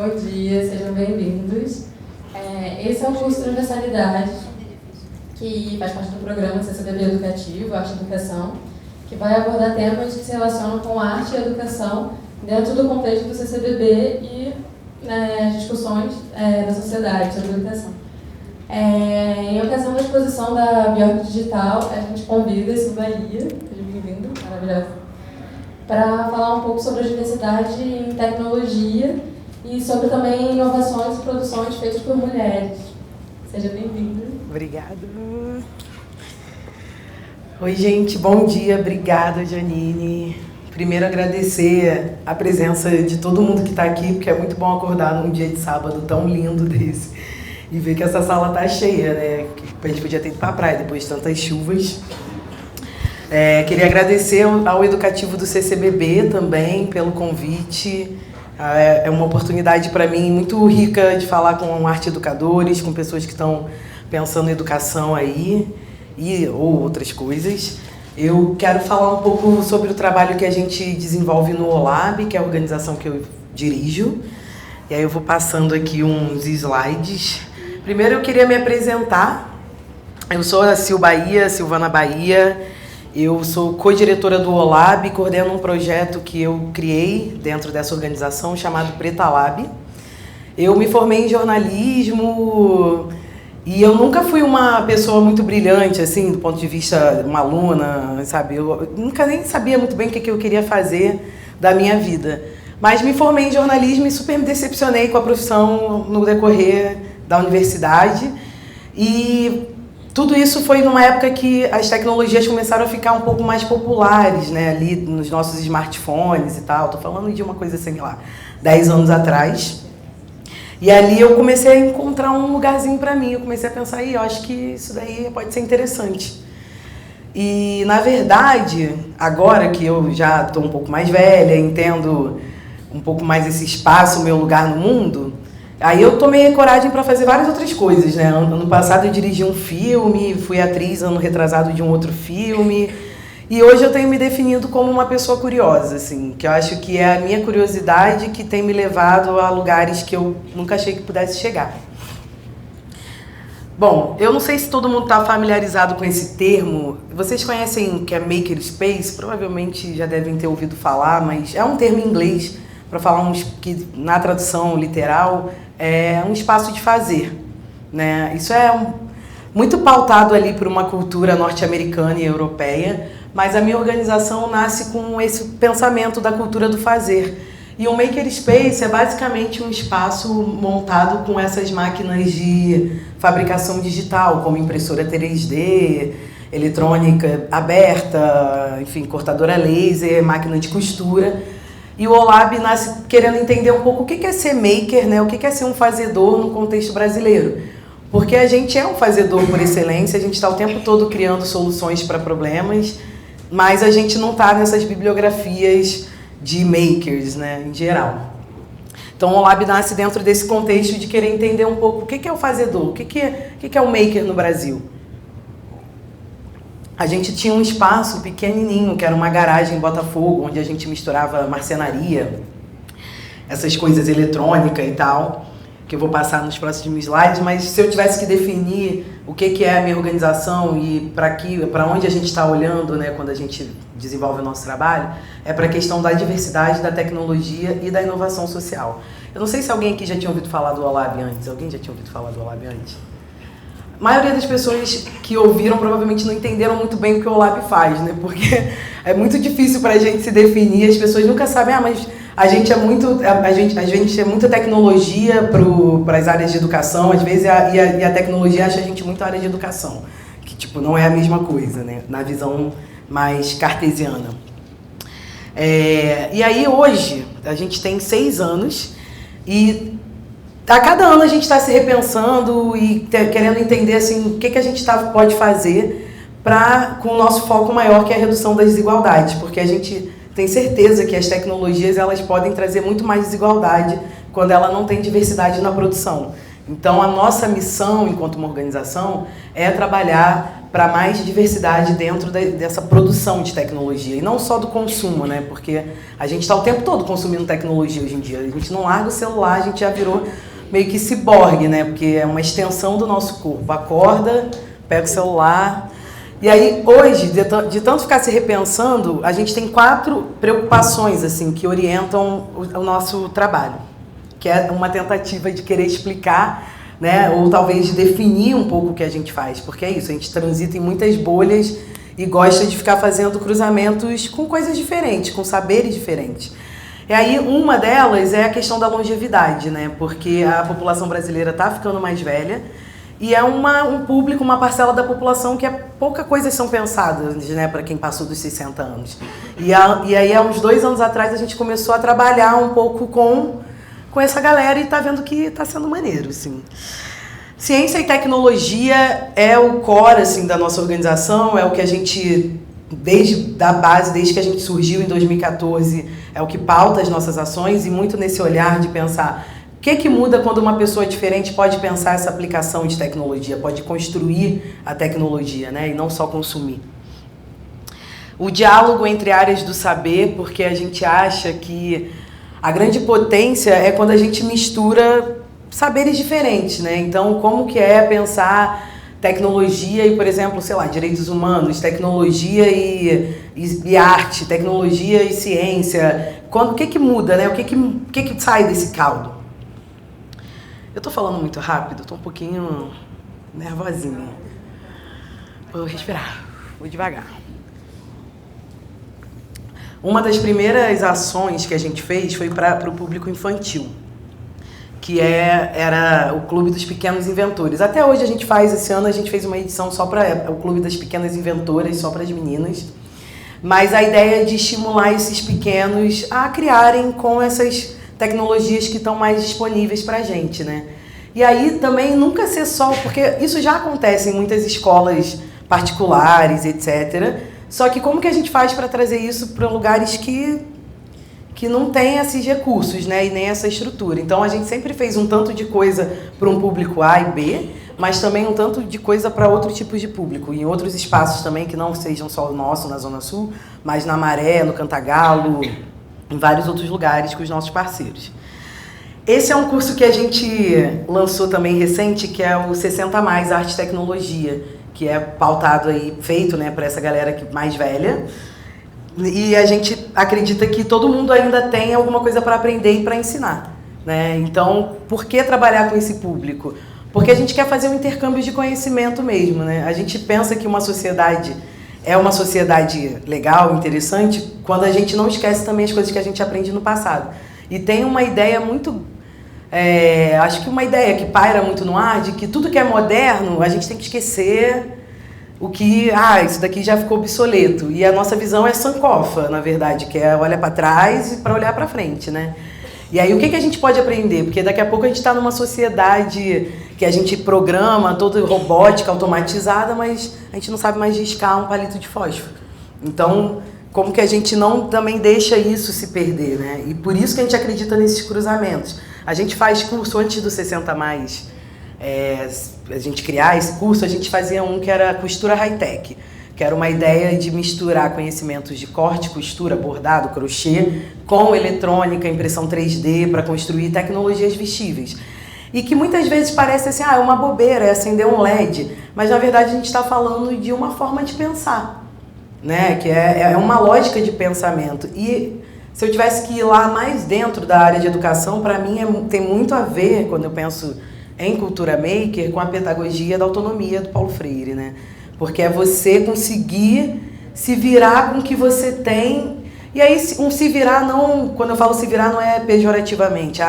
Bom dia, sejam bem-vindos. Esse é o curso Transversalidade, que faz parte do programa CCBB Educativo, Arte e Educação, que vai abordar temas que se relacionam com arte e educação dentro do contexto do CCBB e discussões da sociedade sobre educação. Em ocasião da exposição da Bjork Digital, a gente convida esse Bahia, seja bem-vindo, maravilhoso, para falar um pouco sobre a diversidade em tecnologia e sobre também inovações e produções feitas por mulheres. Seja bem-vindo. Obrigada. Oi, gente, bom dia. Obrigada, Janine. Primeiro, agradecer a presença de todo mundo que está aqui, porque é muito bom acordar num dia de sábado tão lindo desse e ver que essa sala está cheia, né? A gente podia ter ido para a praia depois de tantas chuvas. Queria agradecer ao Educativo do CCBB também pelo convite. É uma oportunidade para mim muito rica de falar com arte-educadores, com pessoas que estão pensando em educação aí ou outras coisas. Eu quero falar um pouco sobre o trabalho que a gente desenvolve no OLAB, que é a organização que eu dirijo. E aí eu vou passando aqui uns slides. Primeiro eu queria me apresentar. Eu sou a Silvana Bahia. Eu sou co-diretora do OLAB, coordeno um projeto que eu criei dentro dessa organização chamado Preta Lab. Eu me formei em jornalismo e eu nunca fui uma pessoa muito brilhante, assim, do ponto de vista uma aluna, sabe? Eu nunca nem sabia muito bem o que eu queria fazer da minha vida. Mas me formei em jornalismo e super me decepcionei com a profissão no decorrer da universidade. E tudo isso foi numa época que as tecnologias começaram a ficar um pouco mais populares, né? Ali nos nossos smartphones e tal. Tô falando de uma coisa assim, sei lá, 10 anos atrás. E ali eu comecei a encontrar um lugarzinho para mim. Eu comecei a pensar, eu acho que isso daí pode ser interessante. E, na verdade, agora que eu já estou um pouco mais velha, entendo um pouco mais esse espaço, o meu lugar no mundo, aí eu tomei coragem para fazer várias outras coisas, né? Ano passado eu dirigi um filme, fui atriz ano retrasado de um outro filme. E hoje eu tenho me definido como uma pessoa curiosa, assim, que eu acho que é a minha curiosidade que tem me levado a lugares que eu nunca achei que pudesse chegar. Bom, eu não sei se todo mundo está familiarizado com esse termo. Vocês conhecem o que é Makerspace? Provavelmente já devem ter ouvido falar, mas é um termo em inglês para falar que na tradução literal é um espaço de fazer, né? Isso é muito pautado ali por uma cultura norte-americana e europeia, mas a minha organização nasce com esse pensamento da cultura do fazer. E o Makerspace é basicamente um espaço montado com essas máquinas de fabricação digital, como impressora 3D, eletrônica aberta, enfim, cortadora laser, máquina de costura. E o OLAB nasce querendo entender um pouco o que é ser maker, né? O que é ser um fazedor no contexto brasileiro. Porque a gente é um fazedor por excelência, a gente está o tempo todo criando soluções para problemas, mas a gente não está nessas bibliografias de makers, né, em geral. Então o OLAB nasce dentro desse contexto de querer entender um pouco o que é o fazedor, o que é o maker no Brasil. A gente tinha um espaço pequenininho, que era uma garagem em Botafogo, onde a gente misturava marcenaria, essas coisas eletrônicas e tal, que eu vou passar nos próximos slides, mas se eu tivesse que definir o que é a minha organização e para onde a gente está olhando, né, quando a gente desenvolve o nosso trabalho, é para a questão da diversidade, da tecnologia e da inovação social. Eu não sei se alguém aqui já tinha ouvido falar do OLAB antes. Alguém já tinha ouvido falar do OLAB antes? A maioria das pessoas que ouviram provavelmente não entenderam muito bem o que o OLAB faz, né? Porque é muito difícil para a gente se definir, as pessoas nunca sabem, mas a gente é muita tecnologia para as áreas de educação, às vezes a tecnologia acha a gente muito área de educação, que tipo, não é a mesma coisa, né? Na visão mais cartesiana. E aí hoje a gente tem 6 anos e a cada ano a gente está se repensando e querendo entender assim, o que a gente pode fazer com o nosso foco maior, que é a redução das desigualdades, porque a gente tem certeza que as tecnologias elas podem trazer muito mais desigualdade quando ela não tem diversidade na produção. Então a nossa missão enquanto uma organização é trabalhar para mais diversidade dentro dessa produção de tecnologia, e não só do consumo, né? Porque a gente está o tempo todo consumindo tecnologia hoje em dia. A gente não larga o celular, a gente já virou meio que ciborgue, né? Porque é uma extensão do nosso corpo. Acorda, pega o celular. E aí, hoje, de tanto ficar se repensando, a gente tem 4 preocupações assim, que orientam o nosso trabalho, que é uma tentativa de querer explicar, né, ou talvez de definir um pouco o que a gente faz, porque é isso, a gente transita em muitas bolhas e gosta de ficar fazendo cruzamentos com coisas diferentes, com saberes diferentes. E aí uma delas é a questão da longevidade, né, porque a população brasileira está ficando mais velha e é um público, uma parcela da população que pouca coisas são pensadas, né, para quem passou dos 60 anos. E aí há uns 2 anos atrás a gente começou a trabalhar um pouco com essa galera e tá vendo que está sendo maneiro, assim. Ciência e tecnologia é o core, assim, da nossa organização, é o que a gente, desde que a gente surgiu em 2014, é o que pauta as nossas ações, e muito nesse olhar de pensar o que muda quando uma pessoa diferente pode pensar essa aplicação de tecnologia, pode construir a tecnologia, né, e não só consumir. O diálogo entre áreas do saber, porque a gente acha que a grande potência é quando a gente mistura saberes diferentes, né? Então, como que é pensar tecnologia e, por exemplo, sei lá, direitos humanos, tecnologia e arte, tecnologia e ciência? O que muda, né? O que sai desse caldo? Eu tô falando muito rápido, tô um pouquinho nervosinha. Vou respirar, vou devagar. Uma das primeiras ações que a gente fez foi para o público infantil, que era o Clube dos Pequenos Inventores. Até hoje a gente faz, esse ano a gente fez uma edição só para o Clube das Pequenas Inventoras, só para as meninas. Mas a ideia é de estimular esses pequenos a criarem com essas tecnologias que estão mais disponíveis para a gente, né? E aí também nunca ser só, porque isso já acontece em muitas escolas particulares, etc., só que como que a gente faz para trazer isso para lugares que não tem esses recursos, né, e nem essa estrutura? Então a gente sempre fez um tanto de coisa para um público A e B, mas também um tanto de coisa para outro tipo de público, em outros espaços também que não sejam só o nosso na Zona Sul, mas na Maré, no Cantagalo, em vários outros lugares com os nossos parceiros. Esse é um curso que a gente lançou também recente, que é o 60 Mais Arte e Tecnologia, que é pautado aí, feito, né, para essa galera mais velha. E a gente acredita que todo mundo ainda tem alguma coisa para aprender e para ensinar, né? Então, por que trabalhar com esse público? Porque a gente quer fazer um intercâmbio de conhecimento mesmo, né? A gente pensa que uma sociedade é uma sociedade legal, interessante, quando a gente não esquece também as coisas que a gente aprende no passado. E tem uma ideia muito... acho que uma ideia que paira muito no ar, de que tudo que é moderno, a gente tem que esquecer o que... isso daqui já ficou obsoleto. E a nossa visão é sankofa, na verdade, que é olhar para trás e para olhar para frente, né? E aí o que a gente pode aprender? Porque daqui a pouco a gente está numa sociedade que a gente programa, toda robótica, automatizada, mas a gente não sabe mais riscar um palito de fósforo. Então, como que a gente não também deixa isso se perder, né? E por isso que a gente acredita nesses cruzamentos. A gente faz curso antes do 60 Mais, a gente criar esse curso, a gente fazia um que era costura high-tech, que era uma ideia de misturar conhecimentos de corte, costura, bordado, crochê, com eletrônica, impressão 3D, para construir tecnologias vestíveis. E que muitas vezes parece assim, é uma bobeira, é acender um LED, mas na verdade a gente está falando de uma forma de pensar, né? Que é uma lógica de pensamento. E se eu tivesse que ir lá mais dentro da área de educação, para mim tem muito a ver, quando eu penso em cultura maker, com a pedagogia da autonomia do Paulo Freire, né? Porque é você conseguir se virar com o que você tem. E aí, um se virar, não, quando eu falo se virar, não é pejorativamente,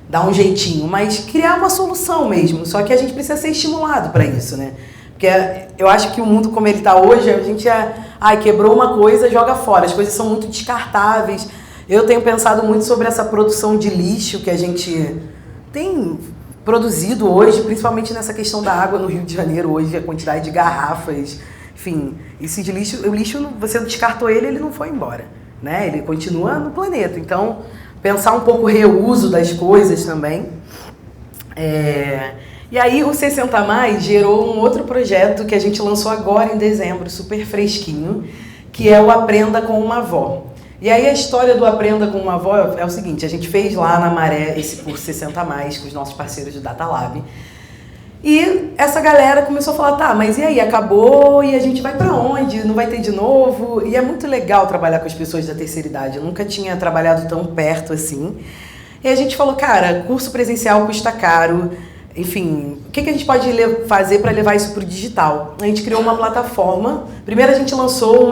dar um jeitinho, mas criar uma solução mesmo. Só que a gente precisa ser estimulado para isso, né? Porque eu acho que o mundo como ele está hoje, a gente quebrou uma coisa, joga fora. As coisas são muito descartáveis. Eu tenho pensado muito sobre essa produção de lixo que a gente tem produzido hoje, principalmente nessa questão da água no Rio de Janeiro hoje, a quantidade de garrafas, enfim, esse de lixo, o lixo, você descartou ele não foi embora, né? Ele continua no planeta. Então, pensar um pouco o reuso das coisas também. E aí o 60 Mais gerou um outro projeto que a gente lançou agora em dezembro, super fresquinho, que é o Aprenda com uma Avó. E aí a história do Aprenda com uma Avó é o seguinte, a gente fez lá na Maré esse curso 60 Mais com os nossos parceiros do Data Lab. E essa galera começou a falar, tá, mas e aí, acabou e a gente vai pra onde? Não vai ter de novo? E é muito legal trabalhar com as pessoas da terceira idade, eu nunca tinha trabalhado tão perto assim. E a gente falou, cara, curso presencial custa caro, enfim, o que a gente pode fazer para levar isso pro digital? A gente criou uma plataforma, primeiro a gente lançou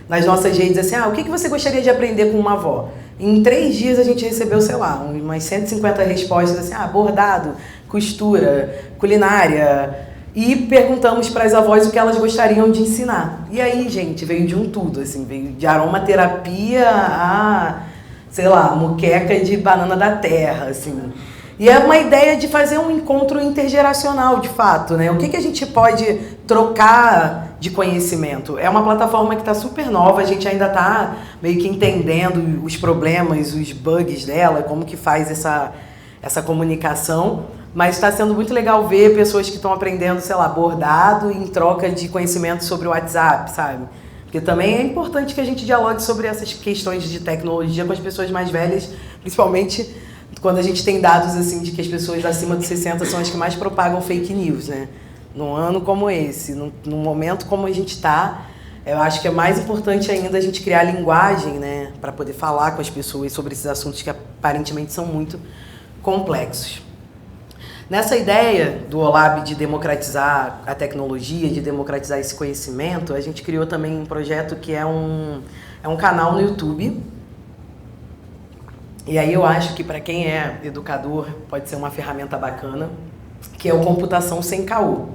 nas nossas redes assim, o que você gostaria de aprender com uma avó? Em 3 dias a gente recebeu, sei lá, umas 150 respostas assim, bordado, costura, culinária, e perguntamos para as avós o que elas gostariam de ensinar. E aí, gente, veio de um tudo, assim, veio de aromaterapia a, sei lá, moqueca de banana da terra, assim. E é uma ideia de fazer um encontro intergeracional, de fato, né? O que a gente pode trocar de conhecimento? É uma plataforma que está super nova, a gente ainda está meio que entendendo os problemas, os bugs dela, como que faz essa comunicação, mas está sendo muito legal ver pessoas que estão aprendendo, sei lá, bordado em troca de conhecimento sobre o WhatsApp, sabe? Porque também é importante que a gente dialogue sobre essas questões de tecnologia com as pessoas mais velhas, principalmente quando a gente tem dados assim de que as pessoas acima de 60 são as que mais propagam fake news, né? Num ano como esse, num momento como a gente está, eu acho que é mais importante ainda a gente criar linguagem, né, para poder falar com as pessoas sobre esses assuntos que aparentemente são muito complexos. Nessa ideia do OLAB de democratizar a tecnologia, de democratizar esse conhecimento, a gente criou também um projeto que é um canal no YouTube. E aí eu acho que para quem é educador pode ser uma ferramenta bacana, que é o Computação Sem Caô.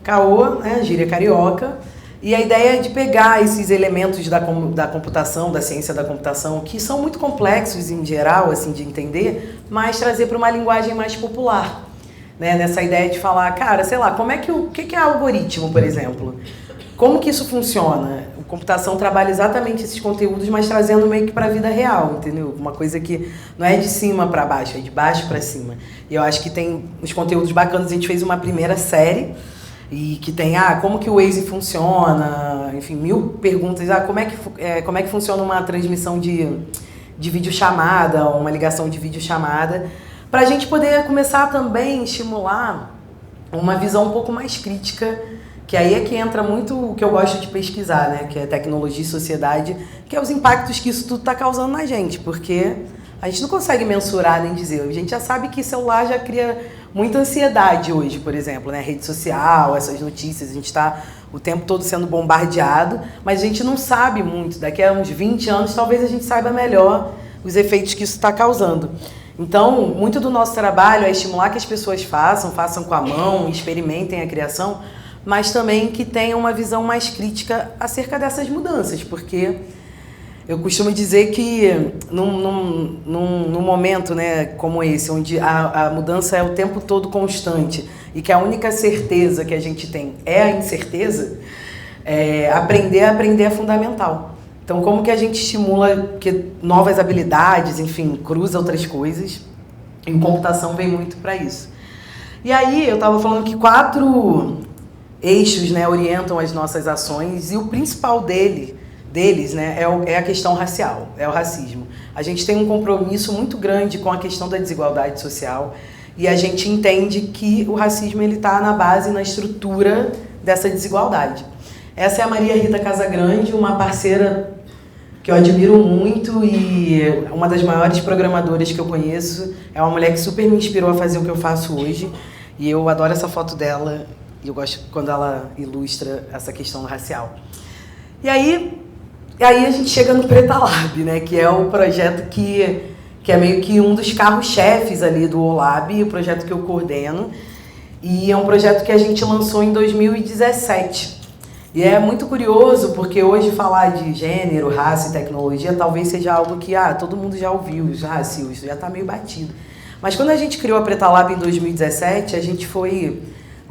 Caô, né, gíria carioca, e a ideia é de pegar esses elementos da computação, da ciência da computação, que são muito complexos em geral, assim, de entender, mas trazer para uma linguagem mais popular. Né, nessa ideia de falar, cara, sei lá, o que é algoritmo, por exemplo? Como que isso funciona? A computação trabalha exatamente esses conteúdos, mas trazendo meio que para a vida real, entendeu? Uma coisa que não é de cima para baixo, é de baixo para cima. E eu acho que tem os conteúdos bacanas. A gente fez uma primeira série e que tem, como que o Waze funciona, enfim, 1000 perguntas. Como é que funciona uma transmissão de videochamada, uma ligação de videochamada, para a gente poder começar também a estimular uma visão um pouco mais crítica, que aí é que entra muito o que eu gosto de pesquisar, né? Que é tecnologia e sociedade, que é os impactos que isso tudo está causando na gente, porque a gente não consegue mensurar nem dizer. A gente já sabe que celular já cria muita ansiedade hoje, por exemplo, né? Rede social, essas notícias, a gente está o tempo todo sendo bombardeado, mas a gente não sabe muito. Daqui a uns 20 anos, talvez a gente saiba melhor os efeitos que isso está causando. Então, muito do nosso trabalho é estimular que as pessoas façam com a mão, experimentem a criação, mas também que tenham uma visão mais crítica acerca dessas mudanças, porque eu costumo dizer que num momento, né, como esse, onde a mudança é o tempo todo constante e que a única certeza que a gente tem é a incerteza, aprender é fundamental. Então, como que a gente estimula que novas habilidades, enfim, cruza outras coisas? E a computação vem muito para isso. E aí, eu estava falando que 4 eixos, né, orientam as nossas ações, e o principal deles, né, é a questão racial, é o racismo. A gente tem um compromisso muito grande com a questão da desigualdade social, e a gente entende que o racismo está na base, na estrutura dessa desigualdade. Essa é a Maria Rita Casagrande, uma parceira que eu admiro muito e uma das maiores programadoras que eu conheço. É uma mulher que super me inspirou a fazer o que eu faço hoje, e eu adoro essa foto dela, e eu gosto quando ela ilustra essa questão racial. E aí a gente chega no Preta Lab, né, que é o projeto que é meio que um dos carros-chefes ali do OLAB, o projeto que eu coordeno, e é um projeto que a gente lançou em 2017. E é muito curioso, porque hoje falar de gênero, raça e tecnologia talvez seja algo que todo mundo já ouviu, já está meio batido. Mas quando a gente criou a Preta Lab em 2017, a gente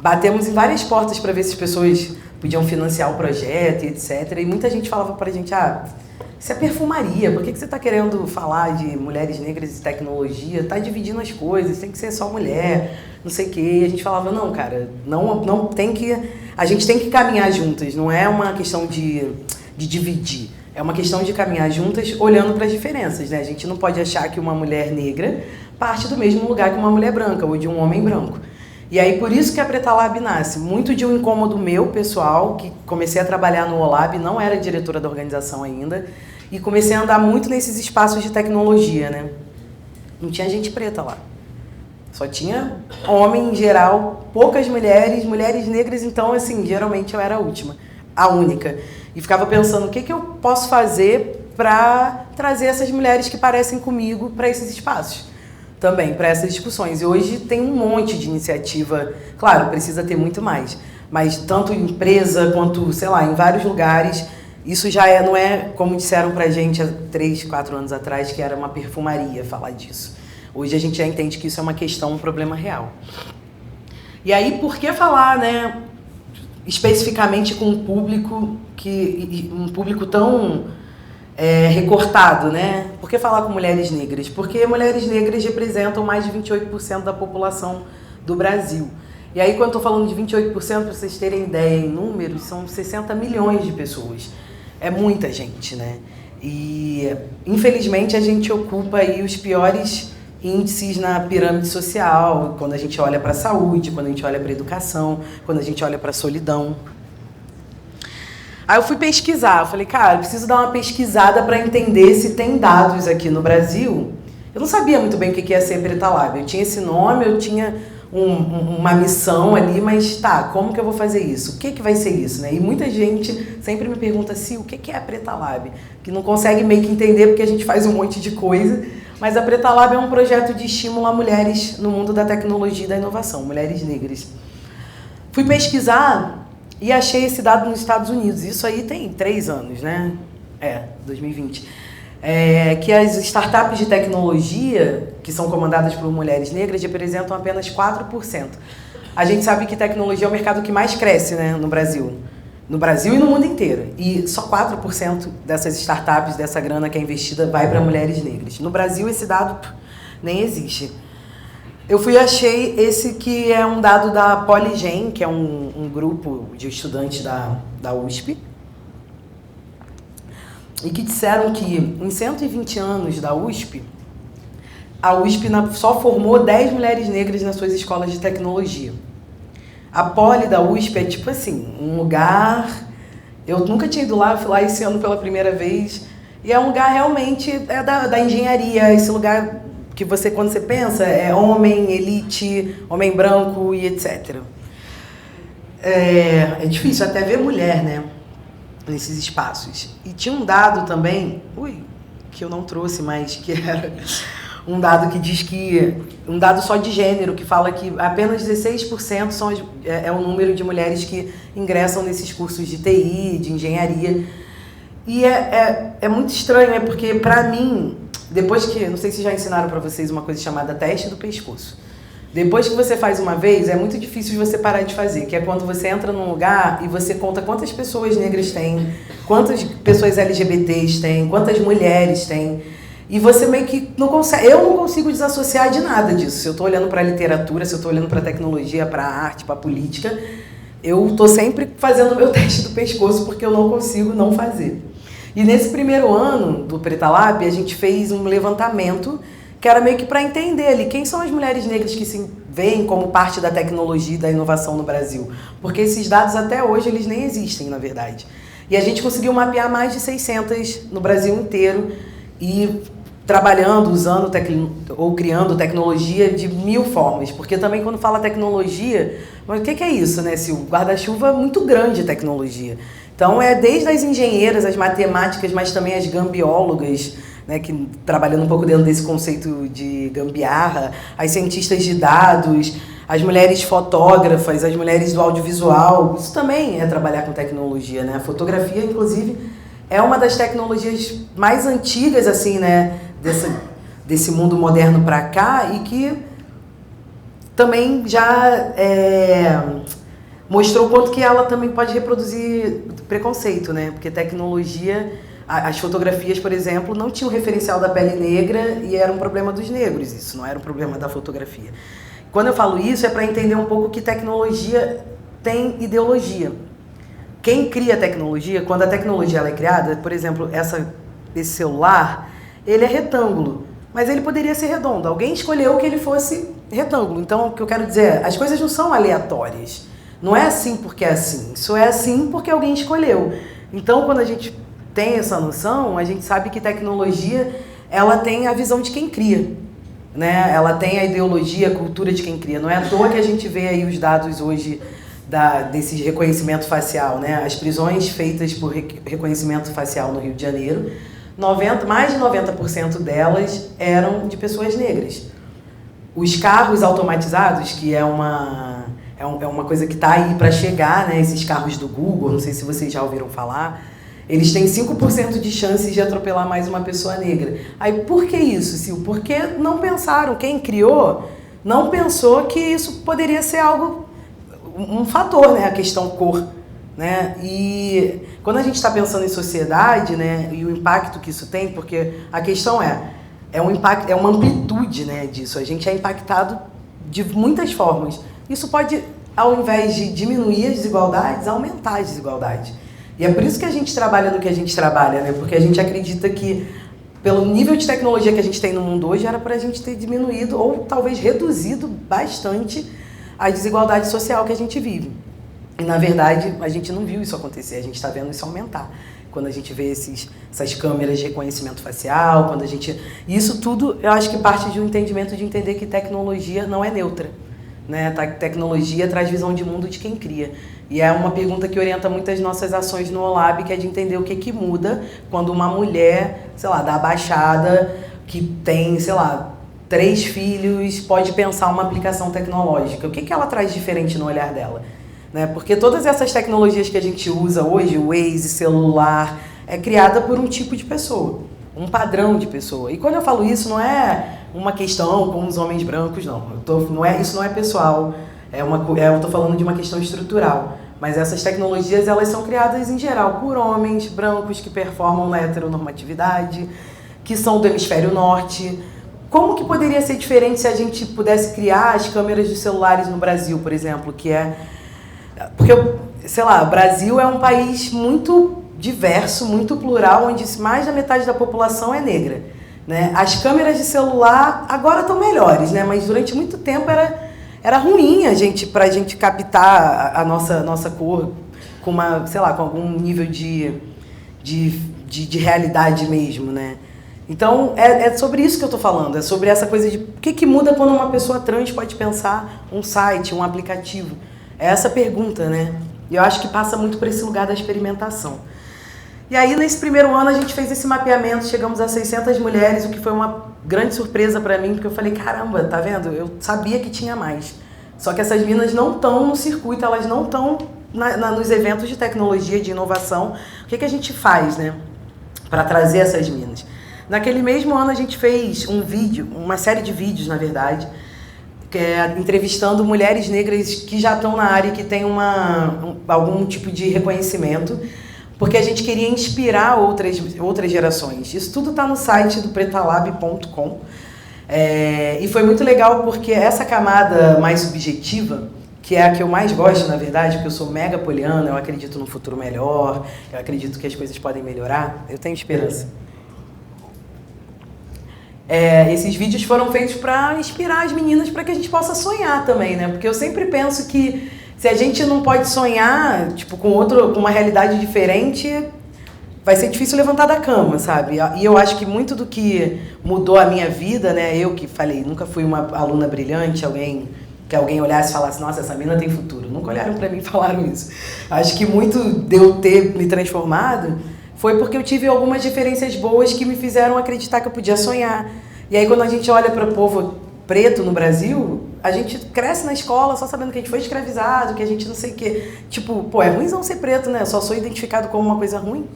batemos em várias portas para ver se as pessoas podiam financiar o projeto e etc. E muita gente falava pra gente, isso é perfumaria, por que você está querendo falar de mulheres negras e tecnologia? Está dividindo as coisas, tem que ser só mulher, não sei o quê. E a gente falava, não, cara, não tem que... A gente tem que caminhar juntas, não é uma questão de dividir. É uma questão de caminhar juntas olhando para as diferenças, né? A gente não pode achar que uma mulher negra parte do mesmo lugar que uma mulher branca ou de um homem branco. E aí, por isso que a Preta Lab nasce. Muito de um incômodo meu, pessoal, que comecei a trabalhar no OLAB, não era diretora da organização ainda, e comecei a andar muito nesses espaços de tecnologia, né? Não tinha gente preta lá. Só tinha homem em geral, poucas mulheres, mulheres negras, então, assim, geralmente eu era a última, a única. E ficava pensando, o que eu posso fazer para trazer essas mulheres que parecem comigo para esses espaços também, para essas discussões. E hoje tem um monte de iniciativa, claro, precisa ter muito mais, mas tanto em empresa quanto, sei lá, em vários lugares, isso já não é como disseram pra gente há 3, 4 anos atrás, que era uma perfumaria falar disso. Hoje a gente já entende que isso é uma questão, um problema real. E aí, por que falar, né, especificamente com um público tão recortado, né? Por que falar com mulheres negras? Porque mulheres negras representam mais de 28% da população do Brasil. E aí, quando eu estou falando de 28%, para vocês terem ideia em números, são 60 milhões de pessoas. É muita gente, né? E, infelizmente, a gente ocupa aí os piores índices na pirâmide social, quando a gente olha para a saúde, quando a gente olha para a educação, quando a gente olha para a solidão. Aí eu fui pesquisar, eu falei, cara, eu preciso dar uma pesquisada para entender se tem dados aqui no Brasil. Eu não sabia muito bem o que ia ser Preta Lab. Eu tinha esse nome, eu tinha uma missão ali, mas tá, como que eu vou fazer isso? O que vai ser isso, né? E muita gente sempre me pergunta assim, o que é a Preta Lab? Que não consegue meio que entender porque a gente faz um monte de coisa, mas a Preta Lab é um projeto de estímulo a mulheres no mundo da tecnologia e da inovação, mulheres negras. Fui pesquisar e achei esse dado nos Estados Unidos. Isso aí tem 3 anos, né? 2020. Que as startups de tecnologia, que são comandadas por mulheres negras, representam apenas 4%. A gente sabe que tecnologia é o mercado que mais cresce, né, no Brasil. No Brasil e no mundo inteiro. E só 4% dessas startups, dessa grana que é investida, vai para mulheres negras. No Brasil, esse dado nem existe. Eu fui e achei esse que é um dado da Polygen, que é um grupo de estudantes da USP, e que disseram que em 120 anos da USP, a USP só formou 10 mulheres negras nas suas escolas de tecnologia. A Poli da USP é tipo assim, um lugar... Eu nunca tinha ido lá, fui lá esse ano pela primeira vez, e é um lugar realmente da engenharia, esse lugar que você, quando você pensa, é homem, elite, homem branco e etc. É difícil até ver mulher, né, nesses espaços. E tinha um dado também, que eu não trouxe, mas que era um dado que diz que, um dado só de gênero, que fala que apenas 16% é o número de mulheres que ingressam nesses cursos de TI, de engenharia. E é muito estranho, porque para mim, depois que, não sei se já ensinaram para vocês uma coisa chamada teste do pescoço. Depois que você faz uma vez, é muito difícil de você parar de fazer, que é quando você entra num lugar e você conta quantas pessoas negras tem, quantas pessoas LGBTs tem, quantas mulheres tem, e você meio que não consegue, eu não consigo desassociar de nada disso. Se eu estou olhando para a literatura, se eu estou olhando para a tecnologia, para a arte, para a política, eu estou sempre fazendo o meu teste do pescoço porque eu não consigo não fazer. E nesse primeiro ano do Preta Lab, a gente fez um levantamento que era meio que para entender ali quem são as mulheres negras que se veem como parte da tecnologia e da inovação no Brasil. Porque esses dados até hoje eles nem existem, na verdade. E a gente conseguiu mapear mais de 600 no Brasil inteiro e trabalhando, usando ou criando tecnologia de 1000 formas. Porque também quando fala tecnologia, mas o que é isso, né? Se o guarda-chuva é muito grande tecnologia. Então é desde as engenheiras, as matemáticas, mas também as gambiólogas, né, que trabalhando um pouco dentro desse conceito de gambiarra, as cientistas de dados, as mulheres fotógrafas, as mulheres do audiovisual. Isso também é trabalhar com tecnologia, né? A fotografia, inclusive, é uma das tecnologias mais antigas, assim, né, desse mundo moderno para cá, e que também já mostrou o quanto que ela também pode reproduzir preconceito, né? Porque tecnologia As fotografias, por exemplo, não tinham referencial da pele negra e era um problema dos negros, isso não era um problema da fotografia. Quando eu falo isso é para entender um pouco que tecnologia tem ideologia. Quem cria tecnologia, quando a tecnologia ela é criada, por exemplo, esse celular, ele é retângulo, mas ele poderia ser redondo. Alguém escolheu que ele fosse retângulo. Então, o que eu quero dizer é, as coisas não são aleatórias. Não é assim porque é assim. Isso é assim porque alguém escolheu. Então, quando a gente tem essa noção, a gente sabe que tecnologia, ela tem a visão de quem cria, né? Ela tem a ideologia, a cultura de quem cria. Não é à toa que a gente vê aí os dados hoje desse reconhecimento facial, né? As prisões feitas por reconhecimento facial no Rio de Janeiro, mais de 90% delas eram de pessoas negras. Os carros automatizados, que é uma coisa que está aí para chegar, né? Esses carros do Google, não sei se vocês já ouviram falar, eles têm 5% de chances de atropelar mais uma pessoa negra. Aí, por que isso, Sil? Porque não pensaram, quem criou não pensou que isso poderia ser algo, um fator, né? A questão cor, né? E quando a gente está pensando em sociedade, né? E o impacto que isso tem, porque a questão é um impacto, é uma amplitude, né, disso. A gente é impactado de muitas formas. Isso pode, ao invés de diminuir as desigualdades, aumentar as desigualdades. E é por isso que a gente trabalha no que a gente trabalha, né? Porque a gente acredita que, pelo nível de tecnologia que a gente tem no mundo hoje, era para a gente ter diminuído ou talvez reduzido bastante a desigualdade social que a gente vive. E, na verdade, a gente não viu isso acontecer, a gente está vendo isso aumentar. Quando a gente vê essas câmeras de reconhecimento facial, quando a gente... Isso tudo, eu acho que parte de um entendimento de entender que tecnologia não é neutra, né? Tecnologia traz visão de mundo de quem cria. E é uma pergunta que orienta muitas nossas ações no OLAB, que é de entender o que muda quando uma mulher, sei lá, da Baixada, que tem, sei lá, 3 filhos, pode pensar uma aplicação tecnológica. O que ela traz diferente no olhar dela? Né? Porque todas essas tecnologias que a gente usa hoje, o Waze, celular, é criada por um tipo de pessoa, um padrão de pessoa. E quando eu falo isso, não é uma questão com os homens brancos, não. Isso não é pessoal, eu estou falando de uma questão estrutural. Mas essas tecnologias, elas são criadas em geral por homens brancos que performam na heteronormatividade, que são do hemisfério norte. Como que poderia ser diferente se a gente pudesse criar as câmeras dos celulares no Brasil, por exemplo, que é... Porque, sei lá, o Brasil é um país muito diverso, muito plural, onde mais da metade da população é negra, né? As câmeras de celular agora estão melhores, né? Mas durante muito tempo era ruim pra gente captar a nossa cor com sei lá, com algum nível de realidade mesmo, né? Então, é sobre isso que eu estou falando, é sobre essa coisa de o que muda quando uma pessoa trans pode pensar um site, um aplicativo. É essa pergunta, né? E eu acho que passa muito por esse lugar da experimentação. E aí, nesse primeiro ano, a gente fez esse mapeamento, chegamos a 600 mulheres, o que foi uma grande surpresa para mim, porque eu falei, caramba, tá vendo? Eu sabia que tinha mais. Só que essas meninas não estão no circuito, elas não estão nos eventos de tecnologia, de inovação. O que a gente faz, né, para trazer essas meninas? Naquele mesmo ano, a gente fez uma série de vídeos, na verdade, entrevistando mulheres negras que já estão na área e que têm algum tipo de reconhecimento, porque a gente queria inspirar outras gerações. Isso tudo está no site do pretalab.com. E foi muito legal porque essa camada mais subjetiva, que é a que eu mais gosto, na verdade, porque eu sou mega poliana, eu acredito no futuro melhor, eu acredito que as coisas podem melhorar, eu tenho esperança. Esses vídeos foram feitos para inspirar as meninas para que a gente possa sonhar também, né? Porque eu sempre penso que se a gente não pode sonhar, tipo, com uma realidade diferente, vai ser difícil levantar da cama, sabe? E eu acho que muito do que mudou a minha vida, né? Eu que falei, nunca fui uma aluna brilhante, que alguém olhasse e falasse, nossa, essa menina tem futuro. Nunca olharam para mim e falaram isso. Acho que muito de eu ter me transformado foi porque eu tive algumas referências boas que me fizeram acreditar que eu podia sonhar. E aí, quando a gente olha para o povo preto no Brasil, a gente cresce na escola só sabendo que a gente foi escravizado, que a gente não sei o quê. Tipo, pô, é ruimzão ser preto, né? Eu só sou identificado como uma coisa ruim.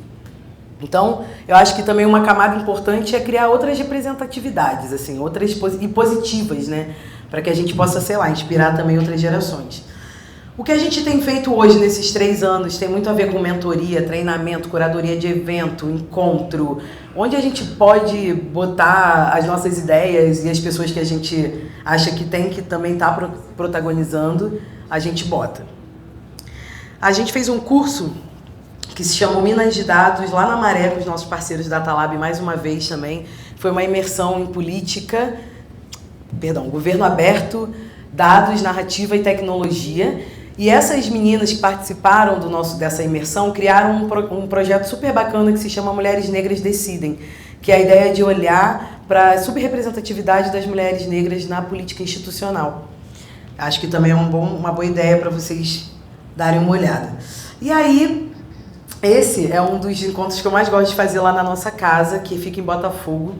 Então, eu acho que também uma camada importante é criar outras representatividades, assim, outras e positivas, né? Para que a gente possa, sei lá, inspirar também outras gerações. O que a gente tem feito hoje nesses 3 anos tem muito a ver com mentoria, treinamento, curadoria de evento, encontro, onde a gente pode botar as nossas ideias e as pessoas que a gente acha que tem que também estar protagonizando, a gente bota. A gente fez um curso que se chama Minas de Dados, lá na Maré, com os nossos parceiros da Datalab, mais uma vez também. Foi uma imersão em política, governo aberto, dados, narrativa e tecnologia. E essas meninas que participaram dessa imersão criaram um projeto super bacana que se chama Mulheres Negras Decidem, que é a ideia de olhar para a subrepresentatividade das mulheres negras na política institucional. Acho que também é uma boa ideia para vocês darem uma olhada. E aí, esse é um dos encontros que eu mais gosto de fazer lá na nossa casa, que fica em Botafogo,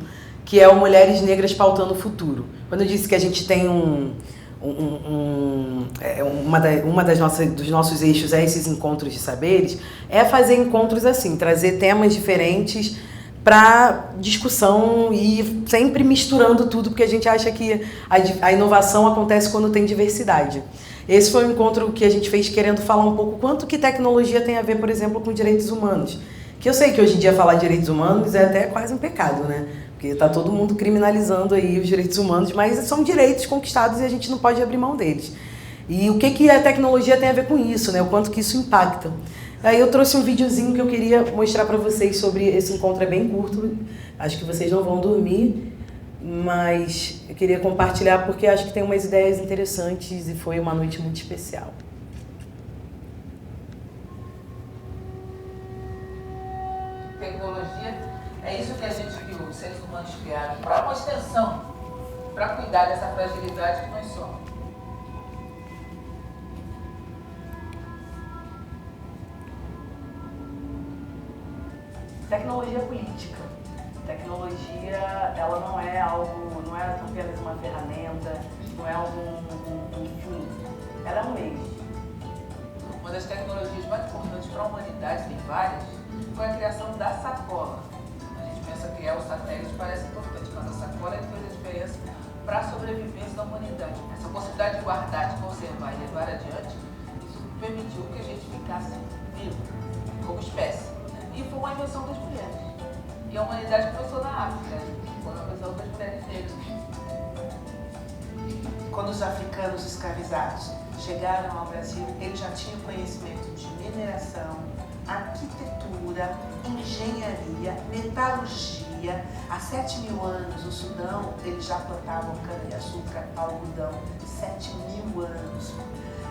que é o Mulheres Negras Pautando o Futuro. Quando eu disse que a gente tem dos nossos eixos é esses encontros de saberes, é fazer encontros assim, trazer temas diferentes para discussão e sempre misturando tudo, porque a gente acha que a inovação acontece quando tem diversidade. Esse foi um encontro que a gente fez querendo falar um pouco quanto que tecnologia tem a ver, por exemplo, com direitos humanos. Que eu sei que hoje em dia falar de direitos humanos é até quase um pecado, né? Porque está todo mundo criminalizando aí os direitos humanos, mas são direitos conquistados e a gente não pode abrir mão deles. E o que a tecnologia tem a ver com isso, né? O quanto que isso impacta. Aí eu trouxe um videozinho que eu queria mostrar para vocês sobre esse encontro, é bem curto, acho que vocês não vão dormir, mas eu queria compartilhar porque acho que tem umas ideias interessantes e foi uma noite muito especial. Tecnologia é isso que a gente viu, os seres humanos criaram, para uma extensão, para cuidar dessa fragilidade que nós somos. Tecnologia política. Tecnologia, ela não é apenas uma ferramenta, não é um fim, ela é um meio. Uma das tecnologias mais importantes para a humanidade, tem várias, foi a criação da sacola. A gente pensa que criar o satélite parece importante, mas a sacola é que fez a diferença para a sobrevivência da humanidade. Essa possibilidade de guardar, de conservar e levar adiante, isso permitiu que a gente ficasse vivo, como espécie. E foi uma invenção das mulheres. E a humanidade começou na África, foi uma invenção das mulheres negras. Quando os africanos escravizados chegaram ao Brasil, eles já tinham conhecimento de mineração, arquitetura, engenharia, metalurgia. Há 7.000 anos, o Sudão, eles já plantavam cana-de-açúcar, algodão, 7.000 anos.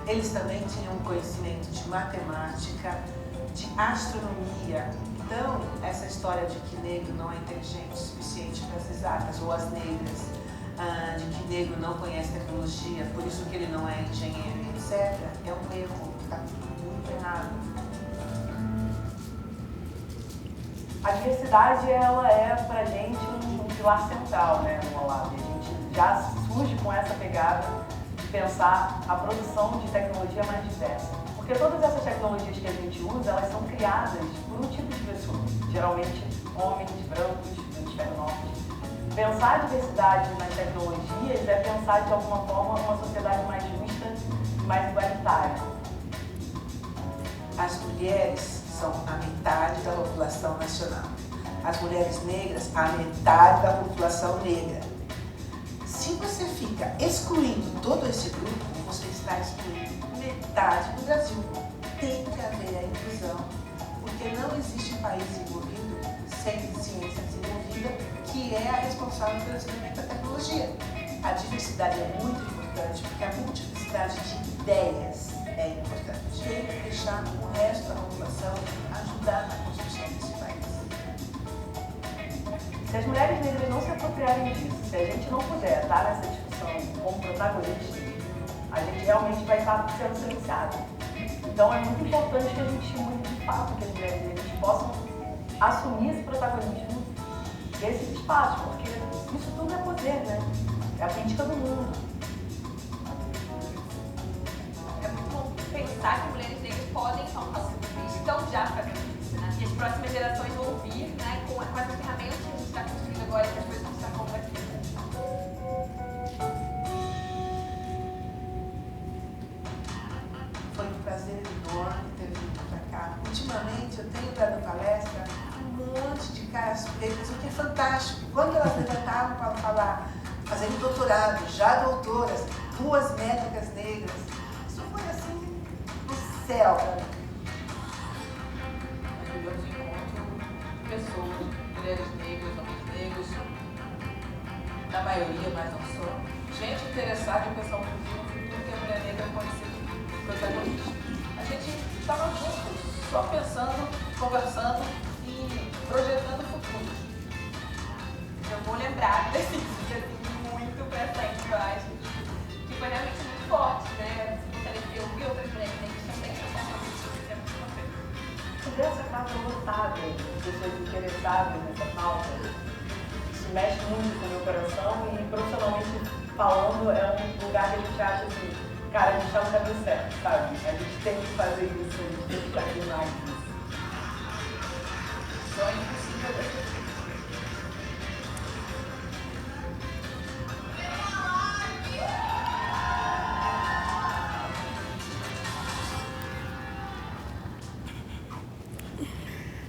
Eles também tinham conhecimento de matemática, de astronomia. Então, essa história de que negro não é inteligente o suficiente para as exatas, ou as negras, de que negro não conhece tecnologia, por isso que ele não é engenheiro, etc., é um erro, está muito errado. A diversidade, ela é pra gente um pilar central, né, no OLAB. A gente já surge com essa pegada de pensar a produção de tecnologia mais diversa. Porque todas essas tecnologias que a gente usa, elas são criadas por um tipo de pessoa, geralmente homens, brancos, do hemisfério norte. Pensar a diversidade nas tecnologias é pensar, de alguma forma, uma sociedade mais justa e mais igualitária. As mulheres são a metade da população nacional. As mulheres negras, a metade da população negra. Se você fica excluindo todo esse grupo, você está excluindo metade do Brasil. Tem que haver a inclusão, porque não existe país desenvolvido sem ciência desenvolvida, que é a responsável pelo desenvolvimento da tecnologia. A diversidade é muito importante, porque a multiplicidade de ideias é importante. Tem que deixar o resto da população ajudar na construção desse país. Se as mulheres negras não se apropriarem disso, se a gente não puder estar nessa discussão como protagonista, a gente realmente vai estar sendo silenciado. Então é muito importante que a gente estimule de fato que as mulheres negras possam assumir esse protagonismo desses espaços, porque isso tudo é poder, né? É a política do mundo. É muito bom pensar que mulheres negras podem, estão já fazendo isso, né? E as próximas gerações vão ouvir, né? Com essa ferramenta que a gente está construindo agora, que as coisas vão estar falando aqui. Ivone, que teve vindo para cá. Ultimamente eu tenho dado palestra um monte de caras pretas, o que é fantástico. Quando elas levantavam para falar, fazendo doutorado, já doutoras, 2 médicas negras, isso foi assim, do céu para mim. Eu encontro pessoas, mulheres negras, homens negros, na maioria, mas não só, gente interessada em pensar um futuro que a mulher negra pode ser protagonista. A gente estava juntos, só pensando, conversando e projetando o futuro. Eu vou lembrar desse dia muito presente, eu acho, que foi realmente muito forte, né? Eu vi outras mulheres negras também pensando nisso, isso é muito importante. Você vê essa casa lotada de pessoas interessadas nessa pauta? Isso mexe muito com o meu coração e, profissionalmente falando, é um lugar que a gente acha assim, cara, a gente está no caminho certo, sabe? A gente tem que fazer isso, a gente tem que fazer mais isso. Só é impossível.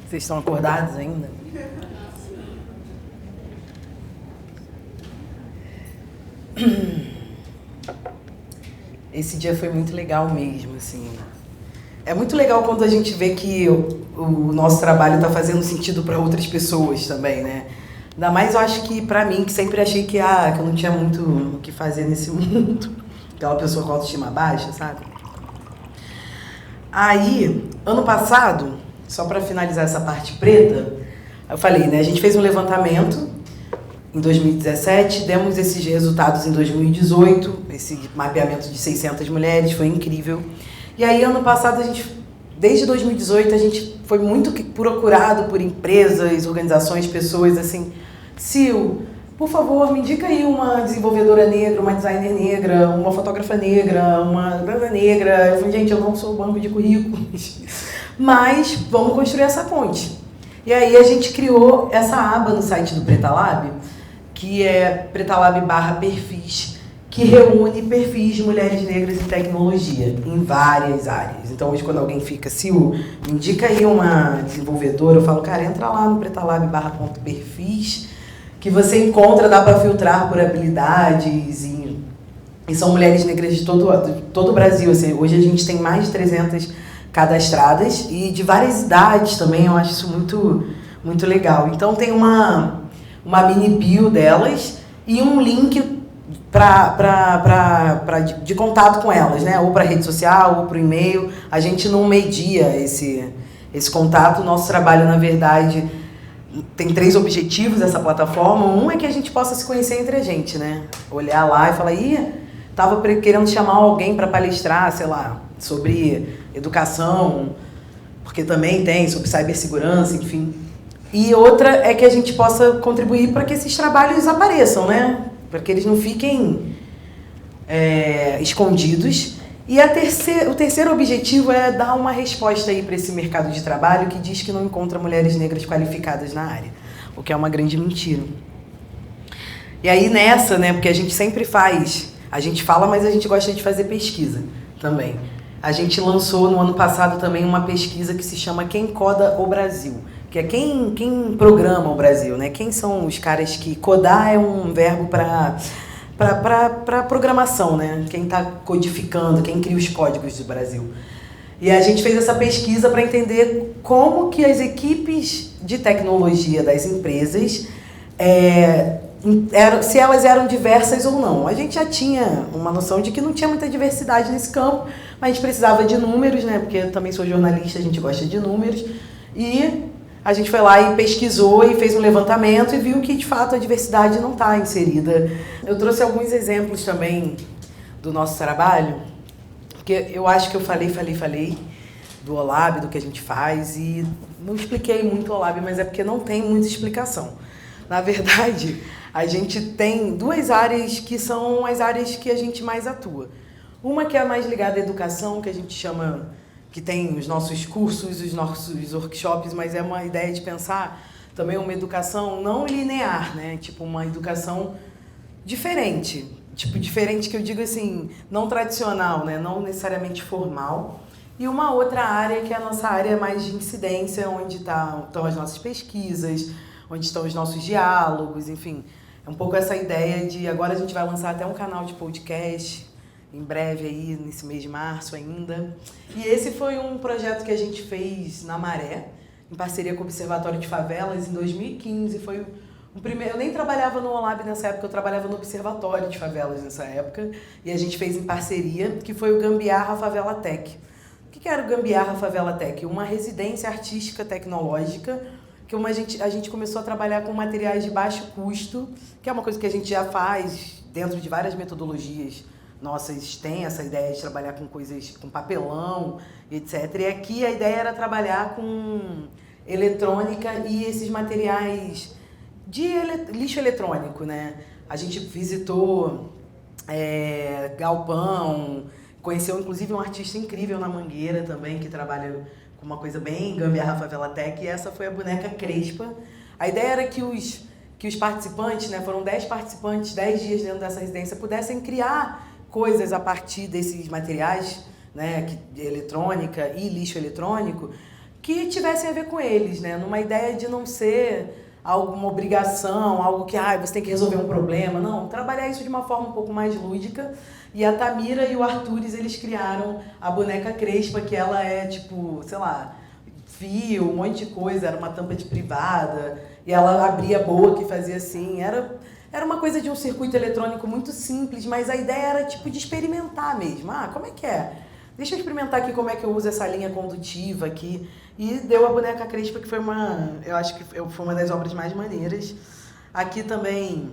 Vocês estão acordados ainda? Esse dia foi muito legal mesmo, assim. É muito legal quando a gente vê que o nosso trabalho está fazendo sentido para outras pessoas também, né? Ainda mais eu acho que para mim, que sempre achei que eu não tinha muito o que fazer nesse mundo. Aquela pessoa com autoestima baixa, sabe? Aí, ano passado, só para finalizar essa parte preta, eu falei, né? A gente fez um levantamento em 2017, demos esses resultados em 2018, esse mapeamento de 600 mulheres, foi incrível. E aí, ano passado, desde 2018, a gente foi muito procurado por empresas, organizações, pessoas, assim, Sil, por favor, me indica aí uma desenvolvedora negra, uma designer negra, uma fotógrafa negra, uma banda negra. Eu falei, gente, eu não sou banco de currículos, mas vamos construir essa ponte. E aí a gente criou essa aba no site do Preta Lab, que é pretalab/perfis, que reúne perfis de mulheres negras em tecnologia, em várias áreas. Então hoje quando alguém fica, Sil, me indica aí uma desenvolvedora, eu falo, cara, entra lá no pretalab/perfis, que você encontra, dá para filtrar por habilidades, e são mulheres negras de todo o Brasil. Assim, hoje a gente tem mais de 300 cadastradas e de várias idades também, eu acho isso muito, muito legal. Então tem uma mini bio delas e um link de contato com elas, né? Ou para rede social, ou para o e-mail. A gente não media esse contato. O nosso trabalho, na verdade, tem 3 objetivos dessa plataforma. Um é que a gente possa se conhecer entre a gente, né? Olhar lá e falar, tava querendo chamar alguém para palestrar, sei lá, sobre educação, porque também tem sobre cibersegurança, enfim. E outra é que a gente possa contribuir para que esses trabalhos apareçam, né? Para que eles não fiquem escondidos. E o terceiro objetivo é dar uma resposta aí para esse mercado de trabalho que diz que não encontra mulheres negras qualificadas na área, o que é uma grande mentira. E aí nessa, né, porque a gente sempre a gente fala, mas a gente gosta de fazer pesquisa também. A gente lançou no ano passado também uma pesquisa que se chama Quem Coda o Brasil, que é quem programa o Brasil, né? Quem são os caras que... Codar é um verbo para programação, né? Quem está codificando, quem cria os códigos do Brasil. E a gente fez essa pesquisa para entender como que as equipes de tecnologia das empresas, se elas eram diversas ou não. A gente já tinha uma noção de que não tinha muita diversidade nesse campo, mas a gente precisava de números, né? Porque eu também sou jornalista, a gente gosta de números. E a gente foi lá e pesquisou e fez um levantamento e viu que, de fato, a diversidade não está inserida. Eu trouxe alguns exemplos também do nosso trabalho, porque eu acho que eu falei do OLAB, do que a gente faz, e não expliquei muito o OLAB, mas é porque não tem muita explicação. Na verdade, a gente tem 2 áreas que são as áreas que a gente mais atua. Uma que é a mais ligada à educação, que a gente chama... que tem os nossos cursos, os nossos workshops, mas é uma ideia de pensar também uma educação não linear, né? Tipo, uma educação diferente. Tipo, diferente que eu digo assim, não tradicional, né? Não necessariamente formal, E uma outra área que é a nossa área mais de incidência, onde estão as nossas pesquisas, onde estão os nossos diálogos, enfim. É um pouco essa ideia de agora a gente vai lançar até um canal de podcast, em breve aí, nesse mês de março ainda. E esse foi um projeto que a gente fez na Maré, em parceria com o Observatório de Favelas, em 2015. Foi um primeiro... Eu nem trabalhava no ONLAB nessa época, eu trabalhava no Observatório de Favelas nessa época. E a gente fez em parceria, que foi o Gambiarra Favela Tech. O que era o Gambiarra Favela Tech? Uma residência artística tecnológica, que a gente começou a trabalhar com materiais de baixo custo, que é uma coisa que a gente já faz dentro de várias metodologias nossas, tem essa ideia de trabalhar com coisas, com papelão, etc. E aqui a ideia era trabalhar com eletrônica e esses materiais de lixo eletrônico, né? A gente visitou galpão, conheceu inclusive um artista incrível na Mangueira também, que trabalha com uma coisa bem Gambiarra Favela Tech, e essa foi a boneca Crespa. A ideia era que os participantes, né, foram 10 participantes, 10 dias dentro dessa residência, pudessem criar coisas a partir desses materiais, né, eletrônica e lixo eletrônico, que tivessem a ver com eles, né, numa ideia de não ser alguma obrigação, algo que você tem que resolver um problema, não, trabalhar isso de uma forma um pouco mais lúdica. E a Tamira e o Artures, eles criaram a boneca Crespa, que ela é tipo, sei lá, fio, um monte de coisa, era uma tampa de privada, e ela abria a boca e fazia assim, era uma coisa de um circuito eletrônico muito simples, mas a ideia era tipo de experimentar mesmo. Como é que é? Deixa eu experimentar aqui como é que eu uso essa linha condutiva aqui. E deu a boneca Crespa, que foi eu acho que foi uma das obras mais maneiras. Aqui também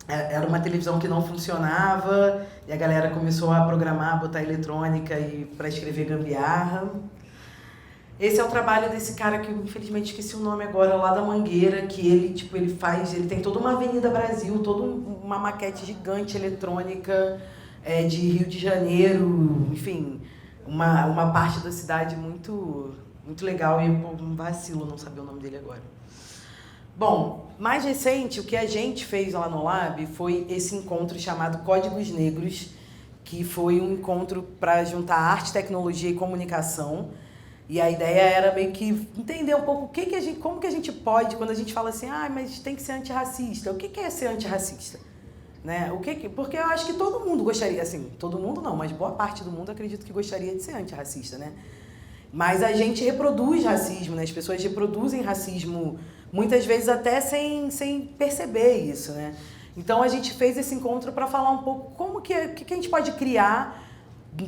era uma televisão que não funcionava, e a galera começou a programar, botar eletrônica para escrever gambiarra. Esse é o trabalho desse cara que eu infelizmente esqueci o nome agora, lá da Mangueira, que ele tem toda uma Avenida Brasil, toda uma maquete gigante eletrônica de Rio de Janeiro, enfim, uma parte da cidade muito, muito legal, e um vacilo não saber o nome dele agora. Bom, mais recente, o que a gente fez lá no Lab foi esse encontro chamado Códigos Negros, que foi um encontro para juntar arte, tecnologia e comunicação. E a ideia era meio que entender um pouco como que a gente pode, quando a gente fala assim, mas tem que ser antirracista. O que é ser antirracista? Né? Porque eu acho que todo mundo gostaria, assim, todo mundo não, mas boa parte do mundo acredito que gostaria de ser antirracista, né? Mas a gente reproduz racismo, né? As pessoas reproduzem racismo, muitas vezes até sem perceber isso, né? Então a gente fez esse encontro para falar um pouco o que a gente pode criar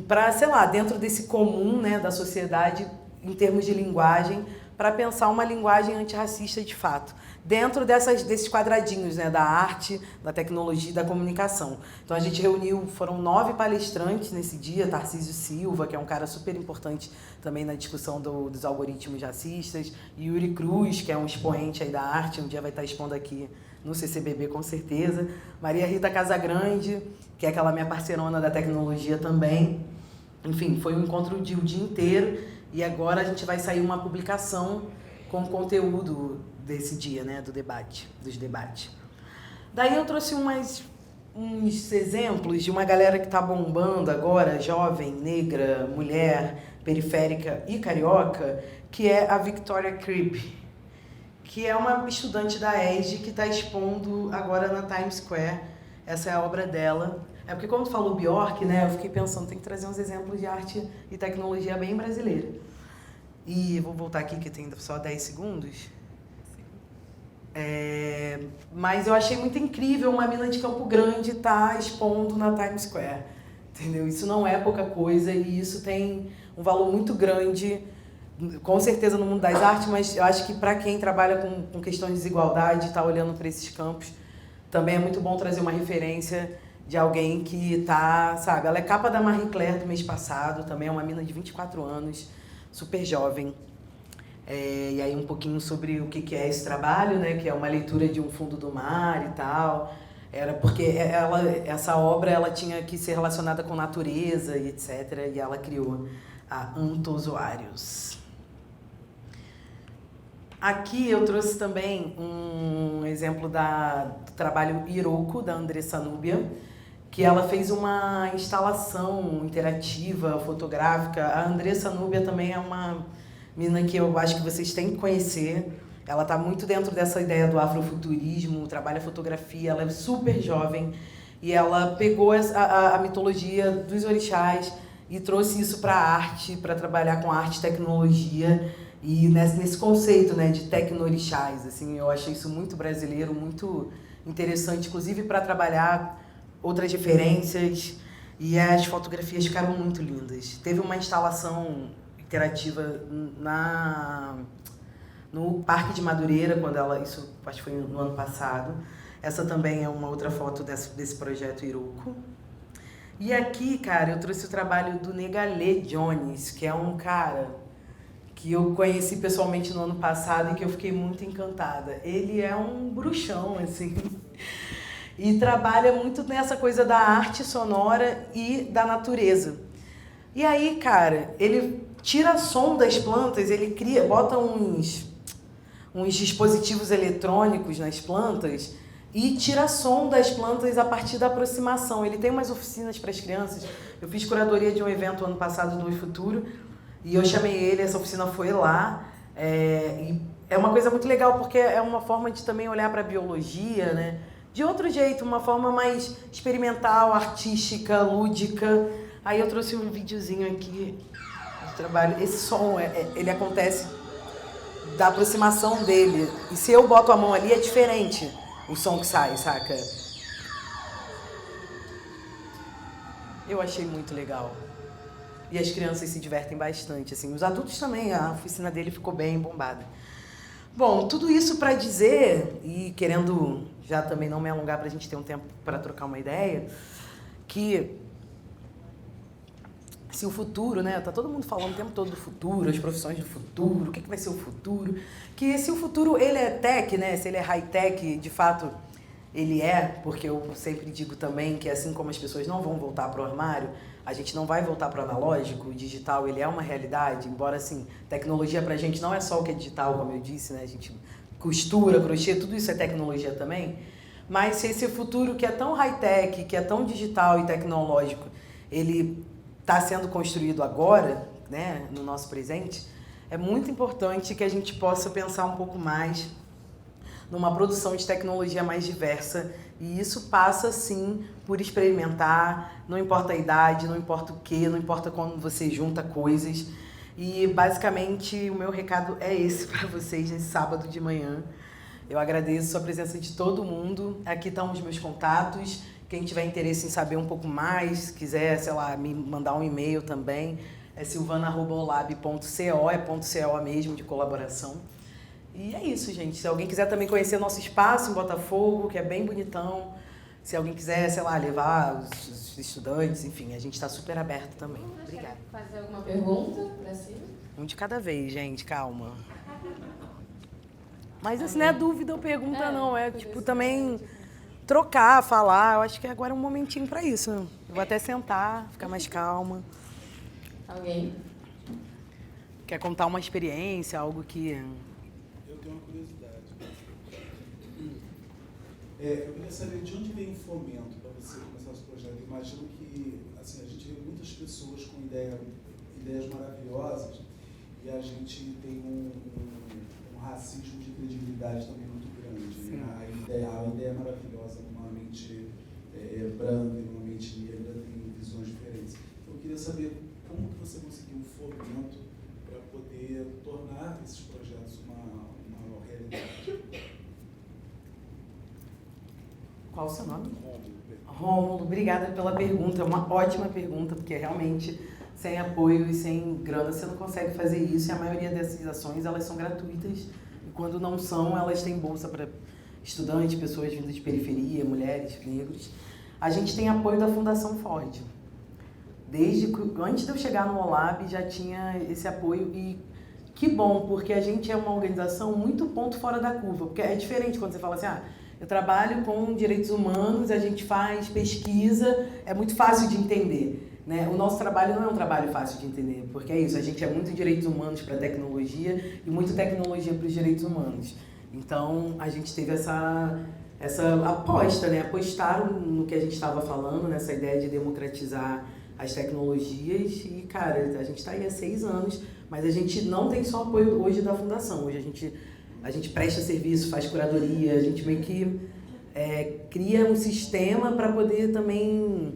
para, sei lá, dentro desse comum, né, da sociedade, em termos de linguagem, para pensar uma linguagem antirracista de fato, dentro desses quadradinhos, né, da arte, da tecnologia e da comunicação. Então a gente foram 9 palestrantes nesse dia, Tarcísio Silva, que é um cara super importante também na discussão dos algoritmos racistas, Yuri Cruz, que é um expoente aí da arte, um dia vai estar expondo aqui no CCBB com certeza, Maria Rita Casagrande, que é aquela minha parceirona da tecnologia também. Enfim, foi um encontro de o dia inteiro, e agora a gente vai sair uma publicação com conteúdo desse dia, né, dos debates. Daí eu trouxe uns exemplos de uma galera que está bombando agora, jovem, negra, mulher, periférica e carioca, que é a Victoria Cribb, que é uma estudante da ESG que está expondo agora na Times Square. Essa é a obra dela. É porque quando tu falou Bjork, né, eu fiquei pensando, tem que trazer uns exemplos de arte e tecnologia bem brasileira. E vou voltar aqui, que tem só 10 segundos. Mas eu achei muito incrível uma mina de Campo Grande estar expondo na Times Square. Entendeu? Isso não é pouca coisa, e isso tem um valor muito grande, com certeza no mundo das artes, mas eu acho que para quem trabalha com questão de desigualdade, está olhando para esses campos, também é muito bom trazer uma referência de alguém que está, sabe, ela é capa da Marie Claire do mês passado, também é uma mina de 24 anos, super jovem. E aí um pouquinho sobre o que é esse trabalho, né, que é uma leitura de Um Fundo do Mar e tal. Era porque essa obra ela tinha que ser relacionada com natureza e etc. E ela criou a Antozoários. Aqui eu trouxe também um exemplo do trabalho Iroko, da Andressa Núbia, que ela fez uma instalação interativa, fotográfica. A Andressa Núbia também é uma menina que eu acho que vocês têm que conhecer. Ela está muito dentro dessa ideia do afrofuturismo, trabalha fotografia, ela é super jovem e ela pegou a mitologia dos orixás e trouxe isso para a arte, para trabalhar com arte e tecnologia e nesse conceito, né, de tecno-orixás. Assim, eu achei isso muito brasileiro, muito interessante, inclusive para trabalhar outras referências, e as fotografias ficaram muito lindas. Teve uma instalação interativa no Parque de Madureira, isso acho que foi no ano passado. Essa também é uma outra foto desse projeto Iroco. E aqui, cara, eu trouxe o trabalho do Negalé Jones, que é um cara que eu conheci pessoalmente no ano passado e que eu fiquei muito encantada. Ele é um bruxão, assim, e trabalha muito nessa coisa da arte sonora e da natureza. E aí, cara, ele tira som das plantas, ele bota uns dispositivos eletrônicos nas plantas e tira som das plantas a partir da aproximação. Ele tem umas oficinas para as crianças. Eu fiz curadoria de um evento ano passado no Futuro e eu chamei ele, essa oficina foi lá. E é uma coisa muito legal porque é uma forma de também olhar para a biologia, né? De outro jeito, uma forma mais experimental, artística, lúdica. Aí eu trouxe um videozinho aqui de trabalho. Esse som, ele acontece da aproximação dele. E se eu boto a mão ali, é diferente o som que sai, saca? Eu achei muito legal. E as crianças se divertem bastante, assim. Os adultos também, a oficina dele ficou bem bombada. Bom, tudo isso para dizer, e querendo já também não me alongar para a gente ter um tempo para trocar uma ideia, que se o futuro, né, tá todo mundo falando o tempo todo do futuro, as profissões do futuro, o que vai ser o futuro, que se o futuro ele é tech, né, se ele é high-tech, de fato ele é, porque eu sempre digo também que assim como as pessoas não vão voltar para o armário, a gente não vai voltar para o analógico, o digital ele é uma realidade, embora assim, tecnologia pra gente não é só o que é digital, como eu disse, né, a gente costura, crochê, tudo isso é tecnologia também, mas se esse futuro que é tão high-tech, que é tão digital e tecnológico, ele está sendo construído agora, né, no nosso presente, é muito importante que a gente possa pensar um pouco mais numa produção de tecnologia mais diversa, e isso passa, sim, por experimentar, não importa a idade, não importa o quê, não importa quando você junta coisas, e basicamente o meu recado é esse para vocês nesse sábado de manhã. Eu agradeço a presença de todo mundo, aqui estão os meus contatos, quem tiver interesse em saber um pouco mais, quiser, sei lá, me mandar um e-mail também, é silvana@olab.co, é .co mesmo, de colaboração. E é isso, gente. Se alguém quiser também conhecer nosso espaço em Botafogo, que é bem bonitão, se alguém quiser, sei lá, levar os estudantes, enfim, a gente está super aberto também. Obrigada. Fazer alguma pergunta para si? Um de cada vez, gente, calma. Mas assim, não é dúvida ou pergunta, não. É tipo também trocar, falar. Eu acho que agora é um momentinho para isso. Eu vou até sentar, ficar mais calma. Alguém? Quer contar uma experiência, algo que... Eu tenho uma curiosidade. Eu queria saber de onde vem o fomento para você começar esse projeto. Eu imagino que assim, a gente vê muitas pessoas com ideias maravilhosas e a gente tem um racismo de credibilidade também muito grande. Né? A ideia maravilhosa numa mente branca e numa mente negra tem visões diferentes. Então, eu queria saber como que você conseguiu um fomento para poder tornar esses projetos uma realidade. Qual o seu nome? Rômulo. Rômulo, obrigada pela pergunta. É uma ótima pergunta, porque realmente sem apoio e sem grana você não consegue fazer isso. E a maioria dessas ações elas são gratuitas. E quando não são, elas têm bolsa para estudantes, pessoas vindas de periferia, mulheres, negros. A gente tem apoio da Fundação Ford. Antes de eu chegar no OLAB já tinha esse apoio e que bom, porque a gente é uma organização muito ponto fora da curva, porque é diferente quando você fala assim, eu trabalho com direitos humanos, a gente faz pesquisa, é muito fácil de entender, né? O nosso trabalho não é um trabalho fácil de entender, porque é isso, a gente é muito direitos humanos para tecnologia e muito tecnologia para os direitos humanos. Então, a gente teve essa aposta, né? Apostaram no que a gente estava falando, nessa ideia de democratizar as tecnologias e, cara, a gente está aí há 6 anos, mas a gente não tem só apoio hoje da Fundação. Hoje a gente presta serviço, faz curadoria, a gente meio que cria um sistema para poder também,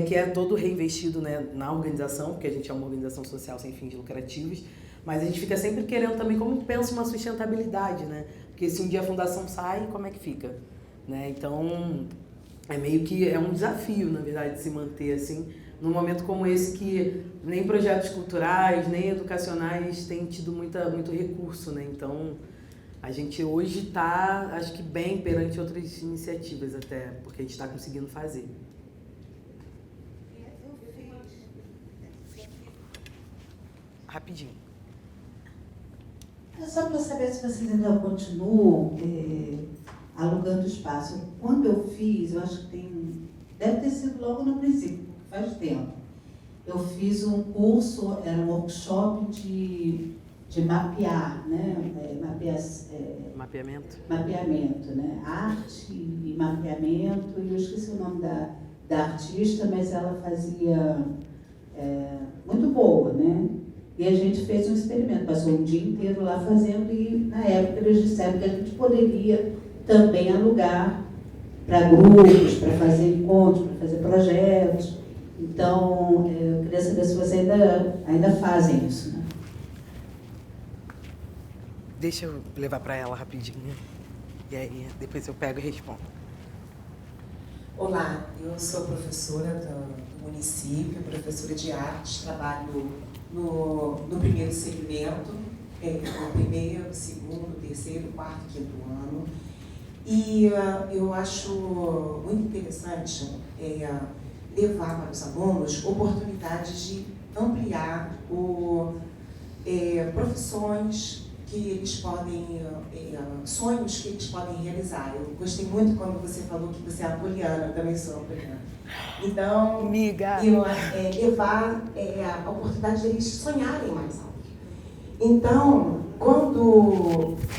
que é todo reinvestido, né, na organização, porque a gente é uma organização social sem fins lucrativos, mas a gente fica sempre querendo também como pensa uma sustentabilidade, né? Porque se um dia a fundação sai, como é que fica? Né? Então, meio que é um desafio, na verdade, de se manter assim, num momento como esse que nem projetos culturais, nem educacionais têm tido muito recurso, né? Então, a gente hoje está, acho que bem perante outras iniciativas até, porque a gente está conseguindo fazer. Rapidinho. É só para saber se vocês ainda continuam alugando espaço. Quando eu fiz, eu acho que deve ter sido logo no princípio, porque faz tempo. Eu fiz um curso, era um workshop de mapear, né? Mapeamento. Mapeamento, né? Arte e mapeamento, e eu esqueci o nome da artista, mas ela fazia muito boa, né? E a gente fez um experimento, passou um dia inteiro lá fazendo, e na época eles disseram que a gente poderia também alugar para grupos, para fazer encontros, para fazer projetos. Então, eu queria saber se vocês ainda fazem isso, né? Deixa eu levar para ela rapidinho, e aí depois eu pego e respondo. Olá, eu sou professora do município, professora de arte, trabalho no primeiro segmento, no primeiro, segundo, terceiro, quarto, quinto ano. E eu acho muito interessante levar para os alunos oportunidades de ampliar profissões que eles podem, sonhos que eles podem realizar. Eu gostei muito quando você falou que você é apoliana, eu também sou apoliana. Então, levar a oportunidade de eles sonharem mais alto. Então,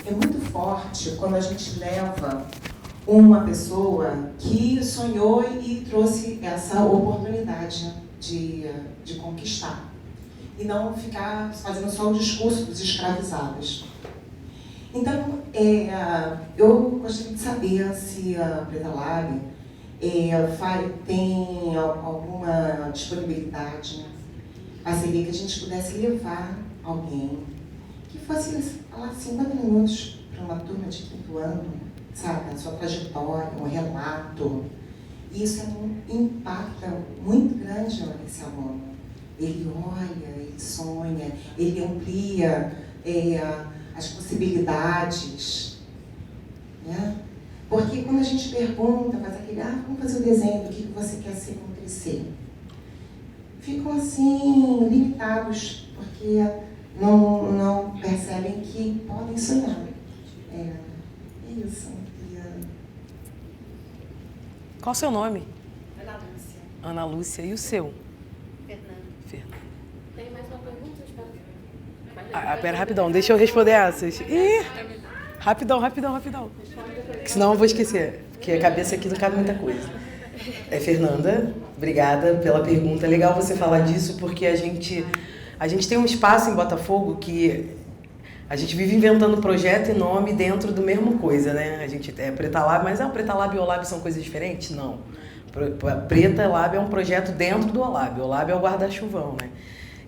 é muito forte quando a gente leva uma pessoa que sonhou e trouxe essa oportunidade de conquistar. E não ficar fazendo só o discurso dos escravizados. Então, eu gostaria de saber se a Preta Lab tem alguma disponibilidade, parceria que a gente pudesse levar alguém que fosse falar 50 minutos para uma turma de 5º ano, sabe, a sua trajetória, um relato. E isso impacta muito grande esse aluno. Ele olha, ele sonha, ele amplia as possibilidades, né? Porque quando a gente pergunta, faz aquele, vamos fazer o desenho do que você quer ser quando crescer, ficam assim, limitados, porque não percebem que podem sonhar. É isso. Qual o seu nome? Ana Lúcia. Ana Lúcia. E o seu? Fernanda. Tem mais uma pergunta? Pera, rapidão, deixa eu responder essas. Rapidão. Porque senão eu vou esquecer, porque a cabeça aqui não cabe muita coisa. Fernanda, obrigada pela pergunta. É legal você falar disso, porque a gente tem um espaço em Botafogo que a gente vive inventando projeto e nome dentro do mesmo coisa, né? A gente Preta Lab, mas o Preta Lab e o Olab são coisas diferentes? Não. Preta Lab é um projeto dentro do Olab. O Olab é o guarda-chuvão, né?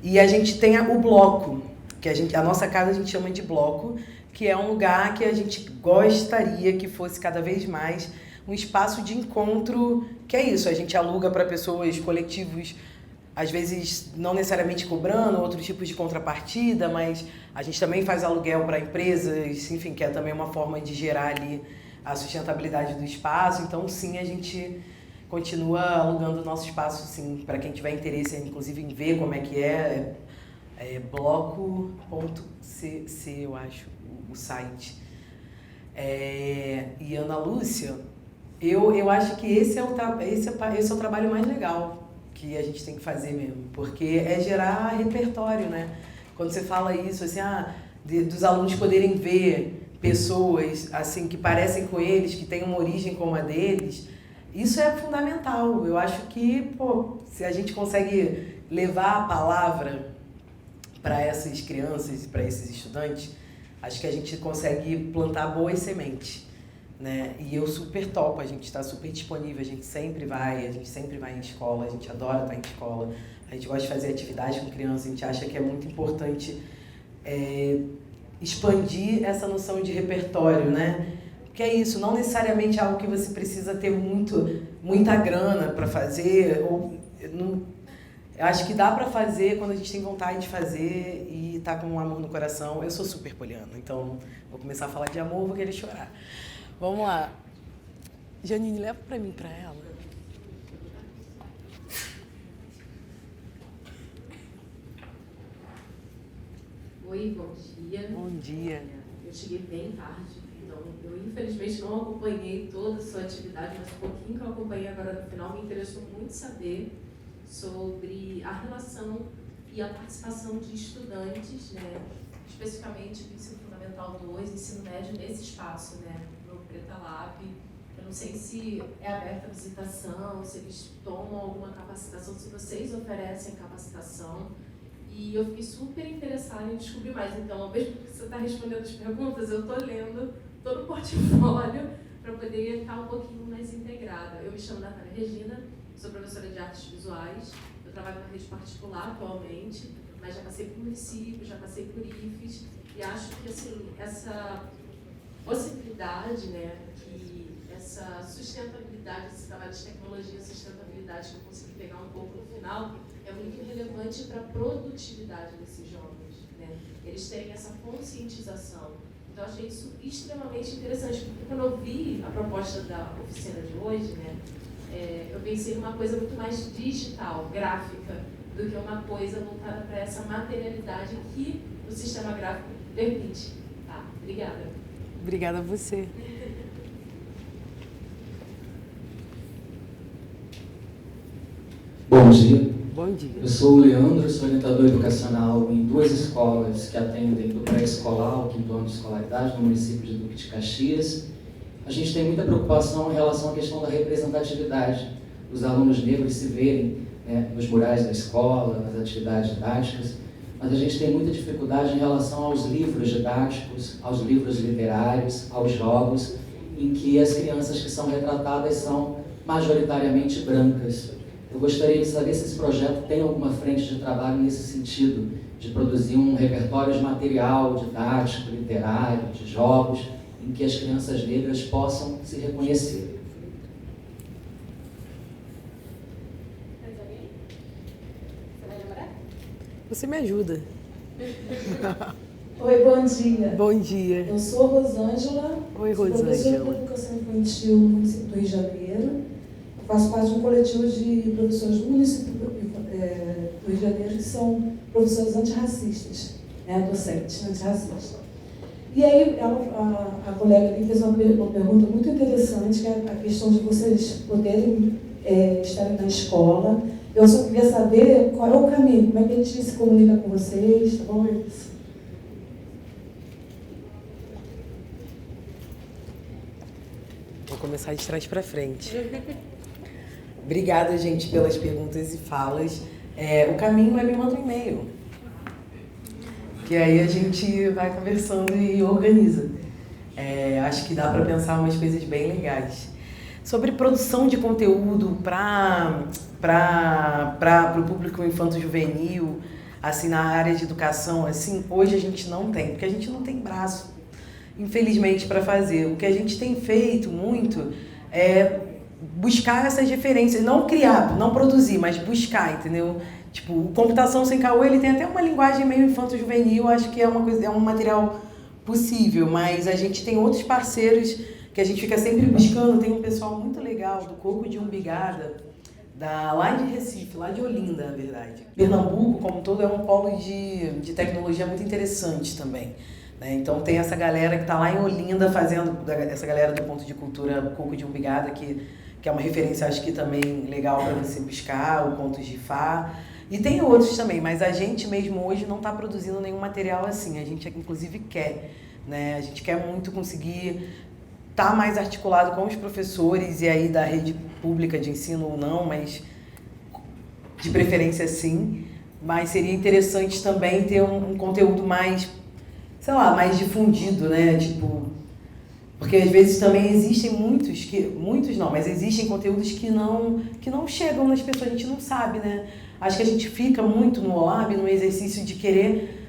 E a gente tem o bloco, que a nossa casa a gente chama de bloco, que é um lugar que a gente gostaria que fosse cada vez mais um espaço de encontro, que é isso, a gente aluga para pessoas, coletivos, às vezes não necessariamente cobrando outros tipos de contrapartida, mas a gente também faz aluguel para empresas, enfim, que é também uma forma de gerar ali a sustentabilidade do espaço. Então, sim, a gente continua alugando o nosso espaço, sim, para quem tiver interesse, inclusive, em ver como é que é bloco.cc, eu acho, o site. E Ana Lúcia, eu acho que esse é o trabalho mais legal que a gente tem que fazer mesmo, porque é gerar repertório, né? Quando você fala isso, assim, dos alunos poderem ver pessoas assim que parecem com eles, que têm uma origem como a deles, isso é fundamental. Eu acho que, se a gente consegue levar a palavra para essas crianças e para esses estudantes, acho que a gente consegue plantar boas sementes, né? E eu super topo, a gente está super disponível, a gente sempre vai em escola, a gente adora estar em escola, a gente gosta de fazer atividade com criança, a gente acha que é muito importante expandir essa noção de repertório, né? Porque é isso, não necessariamente algo que você precisa ter muita grana para fazer, ou não, eu acho que dá para fazer quando a gente tem vontade de fazer e tá com um amor no coração. Eu sou super poliana, então vou começar a falar de amor, vou querer chorar. Vamos lá. Janine, leva para mim, para ela. Oi, bom dia. Bom dia. Eu cheguei bem tarde, então eu infelizmente não acompanhei toda a sua atividade, mas um pouquinho que eu acompanhei agora no final me interessou muito saber sobre a relação e a participação de estudantes, né, especificamente do ensino fundamental 2, ensino médio, nesse espaço, né, no Preta Lab. Eu não sei se é aberta a visitação, se eles tomam alguma capacitação, se vocês oferecem capacitação. E eu fiquei super interessada em descobrir mais. Então, ao mesmo que você está respondendo as perguntas, eu estou lendo todo o portfólio para poder estar um pouquinho mais integrada. Eu me chamo Natália Regina, sou professora de artes visuais, eu trabalho na rede particular atualmente, mas já passei por municípios, já passei por IFES, e acho que assim, essa possibilidade, né, que essa sustentabilidade, esse trabalho de tecnologia, sustentabilidade que eu consegui pegar um pouco no final, é muito relevante para a produtividade desses jovens, né? Eles terem essa conscientização. Então, eu achei isso extremamente interessante, porque quando eu vi a proposta da oficina de hoje, né, eu pensei numa coisa muito mais digital, gráfica, do que uma coisa voltada para essa materialidade que o sistema gráfico permite. Tá? Obrigada. Obrigada a você. Bom dia. Bom dia. Eu sou o Leandro, sou orientador educacional em 2 escolas que atendem do pré-escolar ao 5º ano de escolaridade, no município de Duque de Caxias. A gente tem muita preocupação em relação à questão da representatividade, dos alunos negros se verem, né, nos murais da escola, nas atividades didáticas, mas a gente tem muita dificuldade em relação aos livros didáticos, aos livros literários, aos jogos, em que as crianças que são retratadas são majoritariamente brancas. Eu gostaria de saber se esse projeto tem alguma frente de trabalho nesse sentido, de produzir um repertório de material didático, literário, de jogos, em que as crianças negras possam se reconhecer. Você vai lembrar? Você me ajuda. Oi, bom dia. Bom dia. Eu sou Rosângela. Oi, Sou professora de Rosângela. Educação Infantil no município do Rio de Janeiro. Faço parte de um coletivo de professores do município do Rio de Janeiro que são professores antirracistas, né, docentes antirracistas. E aí a colega ali fez uma pergunta muito interessante, que é a questão de vocês poderem estarem na escola. Eu só queria saber qual é o caminho, como é que a gente se comunica com vocês, tá bom? É isso. Vou começar de trás para frente. Obrigada, gente, pelas perguntas e falas. O caminho é me mandar um e-mail. Que aí a gente vai conversando e organiza. Acho que dá para pensar umas coisas bem legais. Sobre produção de conteúdo para o público infanto-juvenil, assim, na área de educação, assim, hoje a gente não tem, porque a gente não tem braço, infelizmente, para fazer. O que a gente tem feito muito é buscar essas referências, não criar, não produzir, mas buscar, entendeu? Tipo, o Computação Sem Caô, ele tem até uma linguagem meio infanto-juvenil, acho que é uma coisa, é um material possível, mas a gente tem outros parceiros que a gente fica sempre buscando. Tem um pessoal muito legal do Coco de Umbigada, lá de Recife, lá de Olinda, na verdade. Pernambuco, como todo, é um polo de tecnologia muito interessante também. Então tem essa galera que está lá em Olinda fazendo, essa galera do Ponto de Cultura Coco de Umbigada, que é uma referência, acho que também legal para você buscar, o Ponto de Fá. E tem outros também, mas a gente mesmo hoje não está produzindo nenhum material assim. A gente, inclusive, quer, né? A gente quer muito conseguir estar mais articulado com os professores, e aí da rede pública de ensino ou não, mas de preferência sim. Mas seria interessante também ter um conteúdo mais, sei lá, mais difundido, né? Tipo, porque às vezes também existem muitos não, mas existem conteúdos que não chegam nas pessoas, a gente não sabe, né? Acho que a gente fica muito no OLAB, no exercício de querer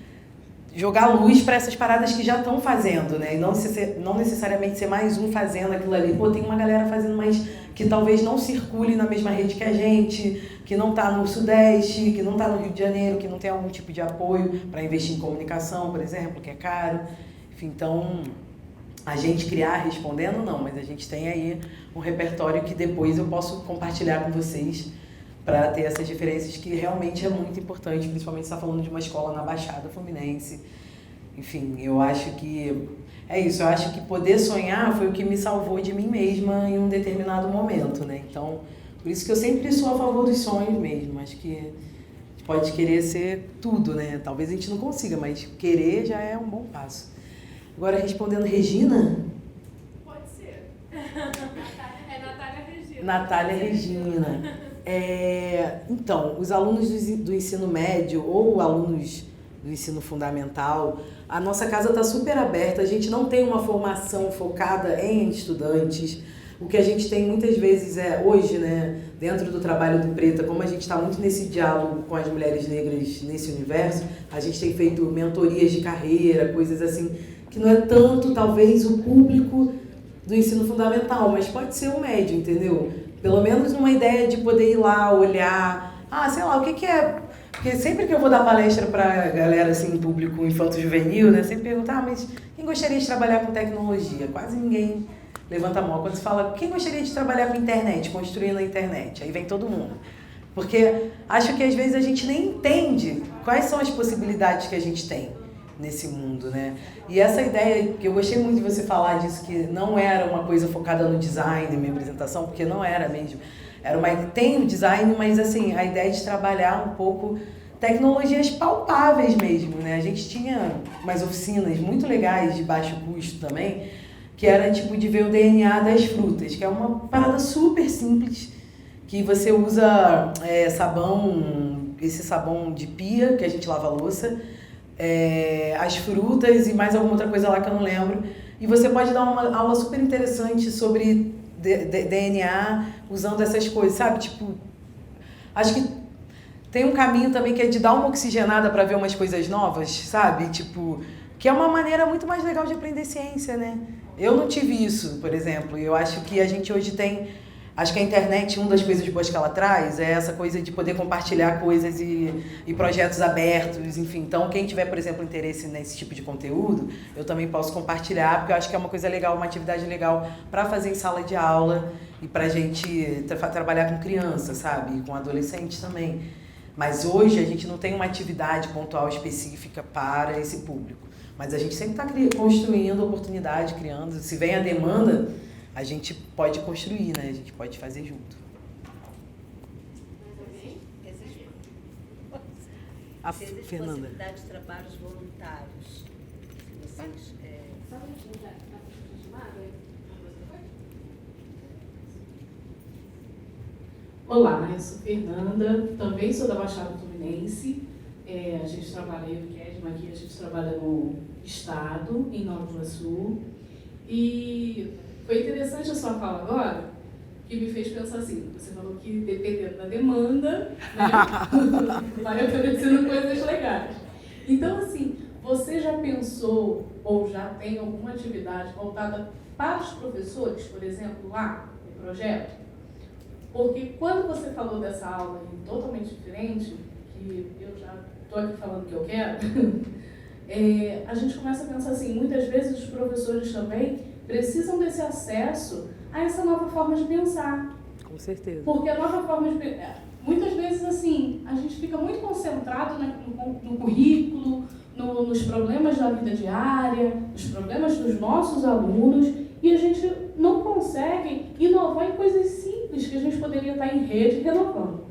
jogar luz para essas paradas que já estão fazendo, né? E não necessariamente ser mais um fazendo aquilo ali. Pô, tem uma galera fazendo, mas que talvez não circule na mesma rede que a gente, que não está no Sudeste, que não está no Rio de Janeiro, que não tem algum tipo de apoio para investir em comunicação, por exemplo, que é caro. Enfim, então, a gente criar respondendo, não, mas a gente tem aí um repertório que depois eu posso compartilhar com vocês para ter essas diferenças, que realmente é muito importante, principalmente se está falando de uma escola na Baixada Fluminense. Enfim, eu acho que é isso, eu acho que poder sonhar foi o que me salvou de mim mesma em um determinado momento, né? Então, por isso que eu sempre sou a favor dos sonhos mesmo. Acho que a gente pode querer ser tudo, né? Talvez a gente não consiga, mas querer já é um bom passo. Agora, respondendo Regina... Pode ser. É Natália Regina. Natália Regina. Então, os alunos do ensino médio ou alunos do ensino fundamental, a nossa casa está super aberta, a gente não tem uma formação focada em estudantes. O que a gente tem muitas vezes hoje, né, dentro do trabalho do Preta, como a gente está muito nesse diálogo com as mulheres negras nesse universo, a gente tem feito mentorias de carreira, coisas assim, que não é tanto, talvez, o público do ensino fundamental, mas pode ser o médio, entendeu? Pelo menos uma ideia de poder ir lá, olhar, sei lá, o que é... Porque sempre que eu vou dar palestra para galera, assim, público infanto-juvenil, né, sempre pergunto, mas quem gostaria de trabalhar com tecnologia? Quase ninguém levanta a mão. Quando se fala, quem gostaria de trabalhar com internet, construindo a internet? Aí vem todo mundo. Porque acho que às vezes a gente nem entende quais são as possibilidades que a gente tem nesse mundo, né? E essa ideia, que eu gostei muito de você falar disso, que não era uma coisa focada no design, minha apresentação, porque não era mesmo. Tem o design, mas assim, a ideia de trabalhar um pouco tecnologias palpáveis mesmo, né? A gente tinha umas oficinas muito legais de baixo custo também, que era tipo de ver o DNA das frutas, que é uma parada super simples, que você usa esse sabão de pia, que a gente lava a louça, as frutas e mais alguma outra coisa lá que eu não lembro. E você pode dar uma aula super interessante sobre DNA usando essas coisas, sabe? Tipo, acho que tem um caminho também que é de dar uma oxigenada para ver umas coisas novas, sabe? Tipo, que é uma maneira muito mais legal de aprender ciência, né? Eu não tive isso, por exemplo, e eu acho que a gente hoje tem... Acho que a internet, uma das coisas boas que ela traz é essa coisa de poder compartilhar coisas e projetos abertos, enfim. Então, quem tiver, por exemplo, interesse nesse tipo de conteúdo, eu também posso compartilhar, porque eu acho que é uma coisa legal, uma atividade legal para fazer em sala de aula e para a gente trabalhar com crianças, sabe? E com adolescentes também. Mas hoje a gente não tem uma atividade pontual específica para esse público. Mas a gente sempre está construindo oportunidade, criando. Se vem a demanda, a gente pode construir, né? A gente pode fazer junto. A Fernanda. Possibilidade de trabalhos voluntários. Vocês, Olá, eu sou Fernanda, também sou da Baixada Fluminense. A gente trabalha, eu e Kedma aqui, a gente trabalha no Estado, em Nova Iguaçu. E foi interessante a sua fala agora, que me fez pensar assim, você falou que dependendo da demanda, né, vai oferecendo coisas legais. Então, assim, você já pensou ou já tem alguma atividade voltada para os professores, por exemplo, lá no projeto? Porque quando você falou dessa aula totalmente diferente, que eu já estou aqui falando que eu quero, a gente começa a pensar assim, muitas vezes os professores também precisam desse acesso a essa nova forma de pensar. Com certeza. Porque a nova forma de pensar, muitas vezes assim, a gente fica muito concentrado no currículo, nos problemas da vida diária, nos problemas dos nossos alunos, e a gente não consegue inovar em coisas simples que a gente poderia estar em rede renovando.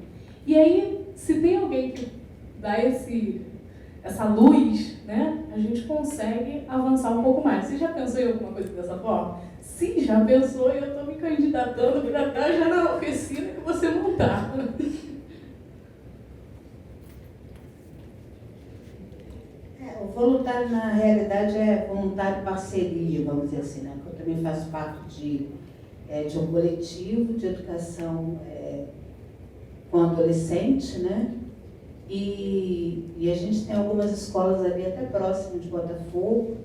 E aí se tem alguém que dá essa luz, né, a gente consegue avançar um pouco mais. Você já pensou em alguma coisa dessa forma? Se já pensou, eu estou me candidatando para estar já na oficina que você montar. O voluntário, na realidade, é voluntário parceria, vamos dizer assim, né? Eu também faço parte de um coletivo de educação com adolescente, né? E a gente tem algumas escolas ali até próximo de Botafogo,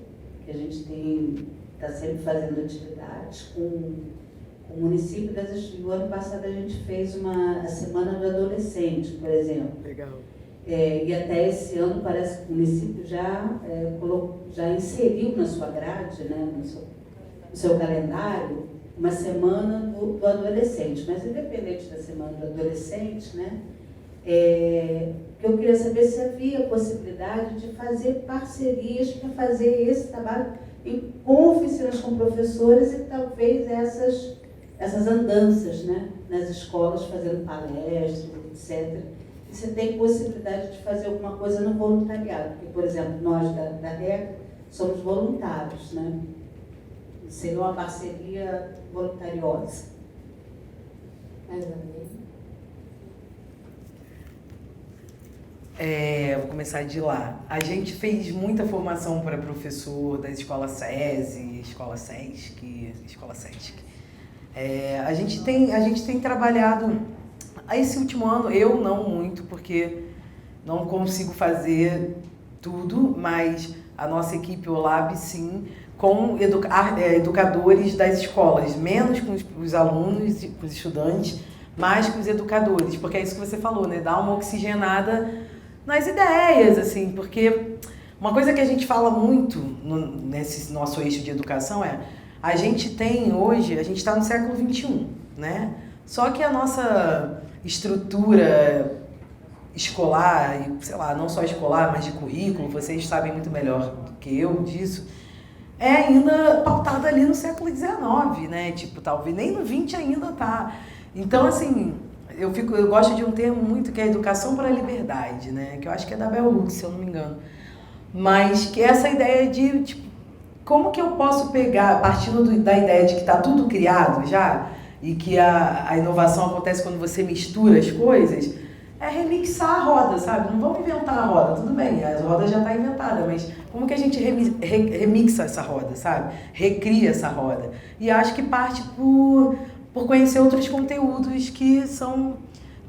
que a gente está sempre fazendo atividades com o município. O ano passado a gente fez a Semana do Adolescente, por exemplo. Legal. E até esse ano parece que o município já inseriu na sua grade, né, no seu calendário, uma semana do adolescente. Mas independente da semana do adolescente, né, eu queria saber se havia possibilidade de fazer parcerias para fazer esse trabalho com oficinas com professores e talvez essas andanças, né, nas escolas, fazendo palestras, etc. Você tem possibilidade de fazer alguma coisa no voluntariado, porque, por exemplo, nós da RECA somos voluntários, né? Seria uma parceria voluntariosa. Mais ou menos. Vou começar de lá. A gente fez muita formação para professor das escolas SESI, Escola SESC, Escola SESC. A gente tem trabalhado. Esse último ano, eu não muito, porque não consigo fazer tudo, mas a nossa equipe OLAB, sim, com educadores das escolas, menos com os alunos, com os estudantes, mais com os educadores, porque é isso que você falou, né? Dar uma oxigenada nas ideias, assim, porque uma coisa que a gente fala muito nesse nosso eixo de educação a gente está no século XXI, né? Só que a nossa estrutura escolar, e sei lá, não só escolar, mas de currículo, vocês sabem muito melhor do que eu disso, é ainda pautada ali no século XIX, né? Tipo, talvez nem no XX ainda tá. Então, assim, eu gosto de um termo muito que é educação para a liberdade, né? Que eu acho que é da Bell Hooks, se eu não me engano. Mas que é essa ideia de, tipo, como que eu posso pegar, partindo da ideia de que está tudo criado já, e que a inovação acontece quando você mistura as coisas, é remixar a roda, sabe? Não vamos inventar a roda, tudo bem, a roda já está inventada, mas como que a gente remixa essa roda, sabe? Recria essa roda. E acho que parte por conhecer outros conteúdos que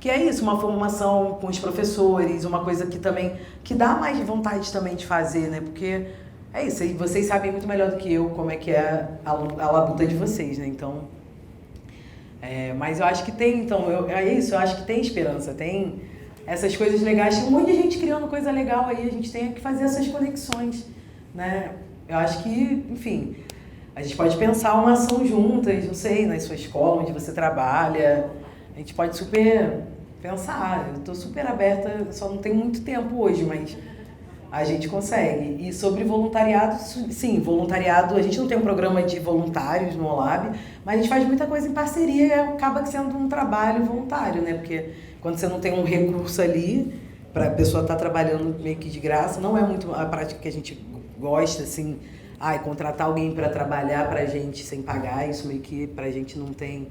é isso, uma formação com os professores, uma coisa que dá mais vontade também de fazer, né? Porque é isso, e vocês sabem muito melhor do que eu como é que é a labuta de vocês, né? Então... mas eu acho que tem, eu acho que tem esperança, tem essas coisas legais, tem um monte de gente criando coisa legal aí, a gente tem que fazer essas conexões, né? Eu acho que, enfim, a gente pode pensar uma ação juntas, não sei, na sua escola, onde você trabalha, a gente pode super pensar, eu estou super aberta, só não tenho muito tempo hoje, mas a gente consegue. E sobre voluntariado, sim, voluntariado, a gente não tem um programa de voluntários no OLAB, mas a gente faz muita coisa em parceria e acaba sendo um trabalho voluntário, né? Porque quando você não tem um recurso ali, para a pessoa estar trabalhando meio que de graça, não é muito a prática que a gente gosta, assim, contratar alguém para trabalhar para a gente sem pagar, isso meio que para a gente não tem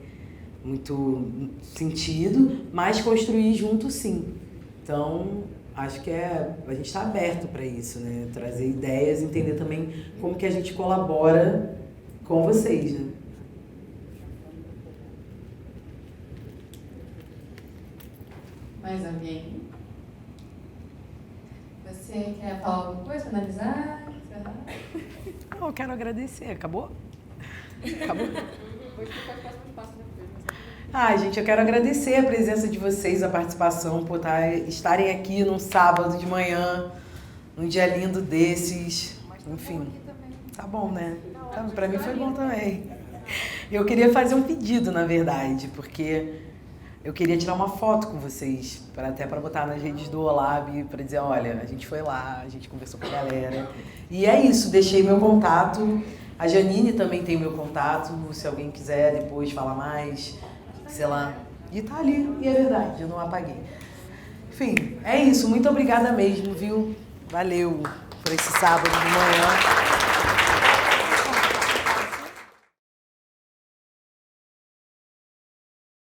muito sentido, mas construir junto, sim. Então... acho que a gente está aberto para isso, né? Trazer ideias, entender também como que a gente colabora com vocês, né? Mais alguém? Você quer falar alguma coisa, finalizar? Não, eu quero agradecer. Acabou? Acabou? Gente, eu quero agradecer a presença de vocês, a participação, por estarem aqui num sábado de manhã, num dia lindo desses. Enfim, tá bom, né? Então, pra mim foi bom também. Eu queria fazer um pedido, na verdade, porque eu queria tirar uma foto com vocês, até para botar nas redes do OLAB, para dizer, olha, a gente foi lá, a gente conversou com a galera. E é isso, deixei meu contato. A Janine também tem meu contato, se alguém quiser depois falar mais... sei lá, e tá ali, e é verdade, eu não apaguei. Enfim, é isso. Muito obrigada mesmo, viu? Valeu por esse sábado de manhã.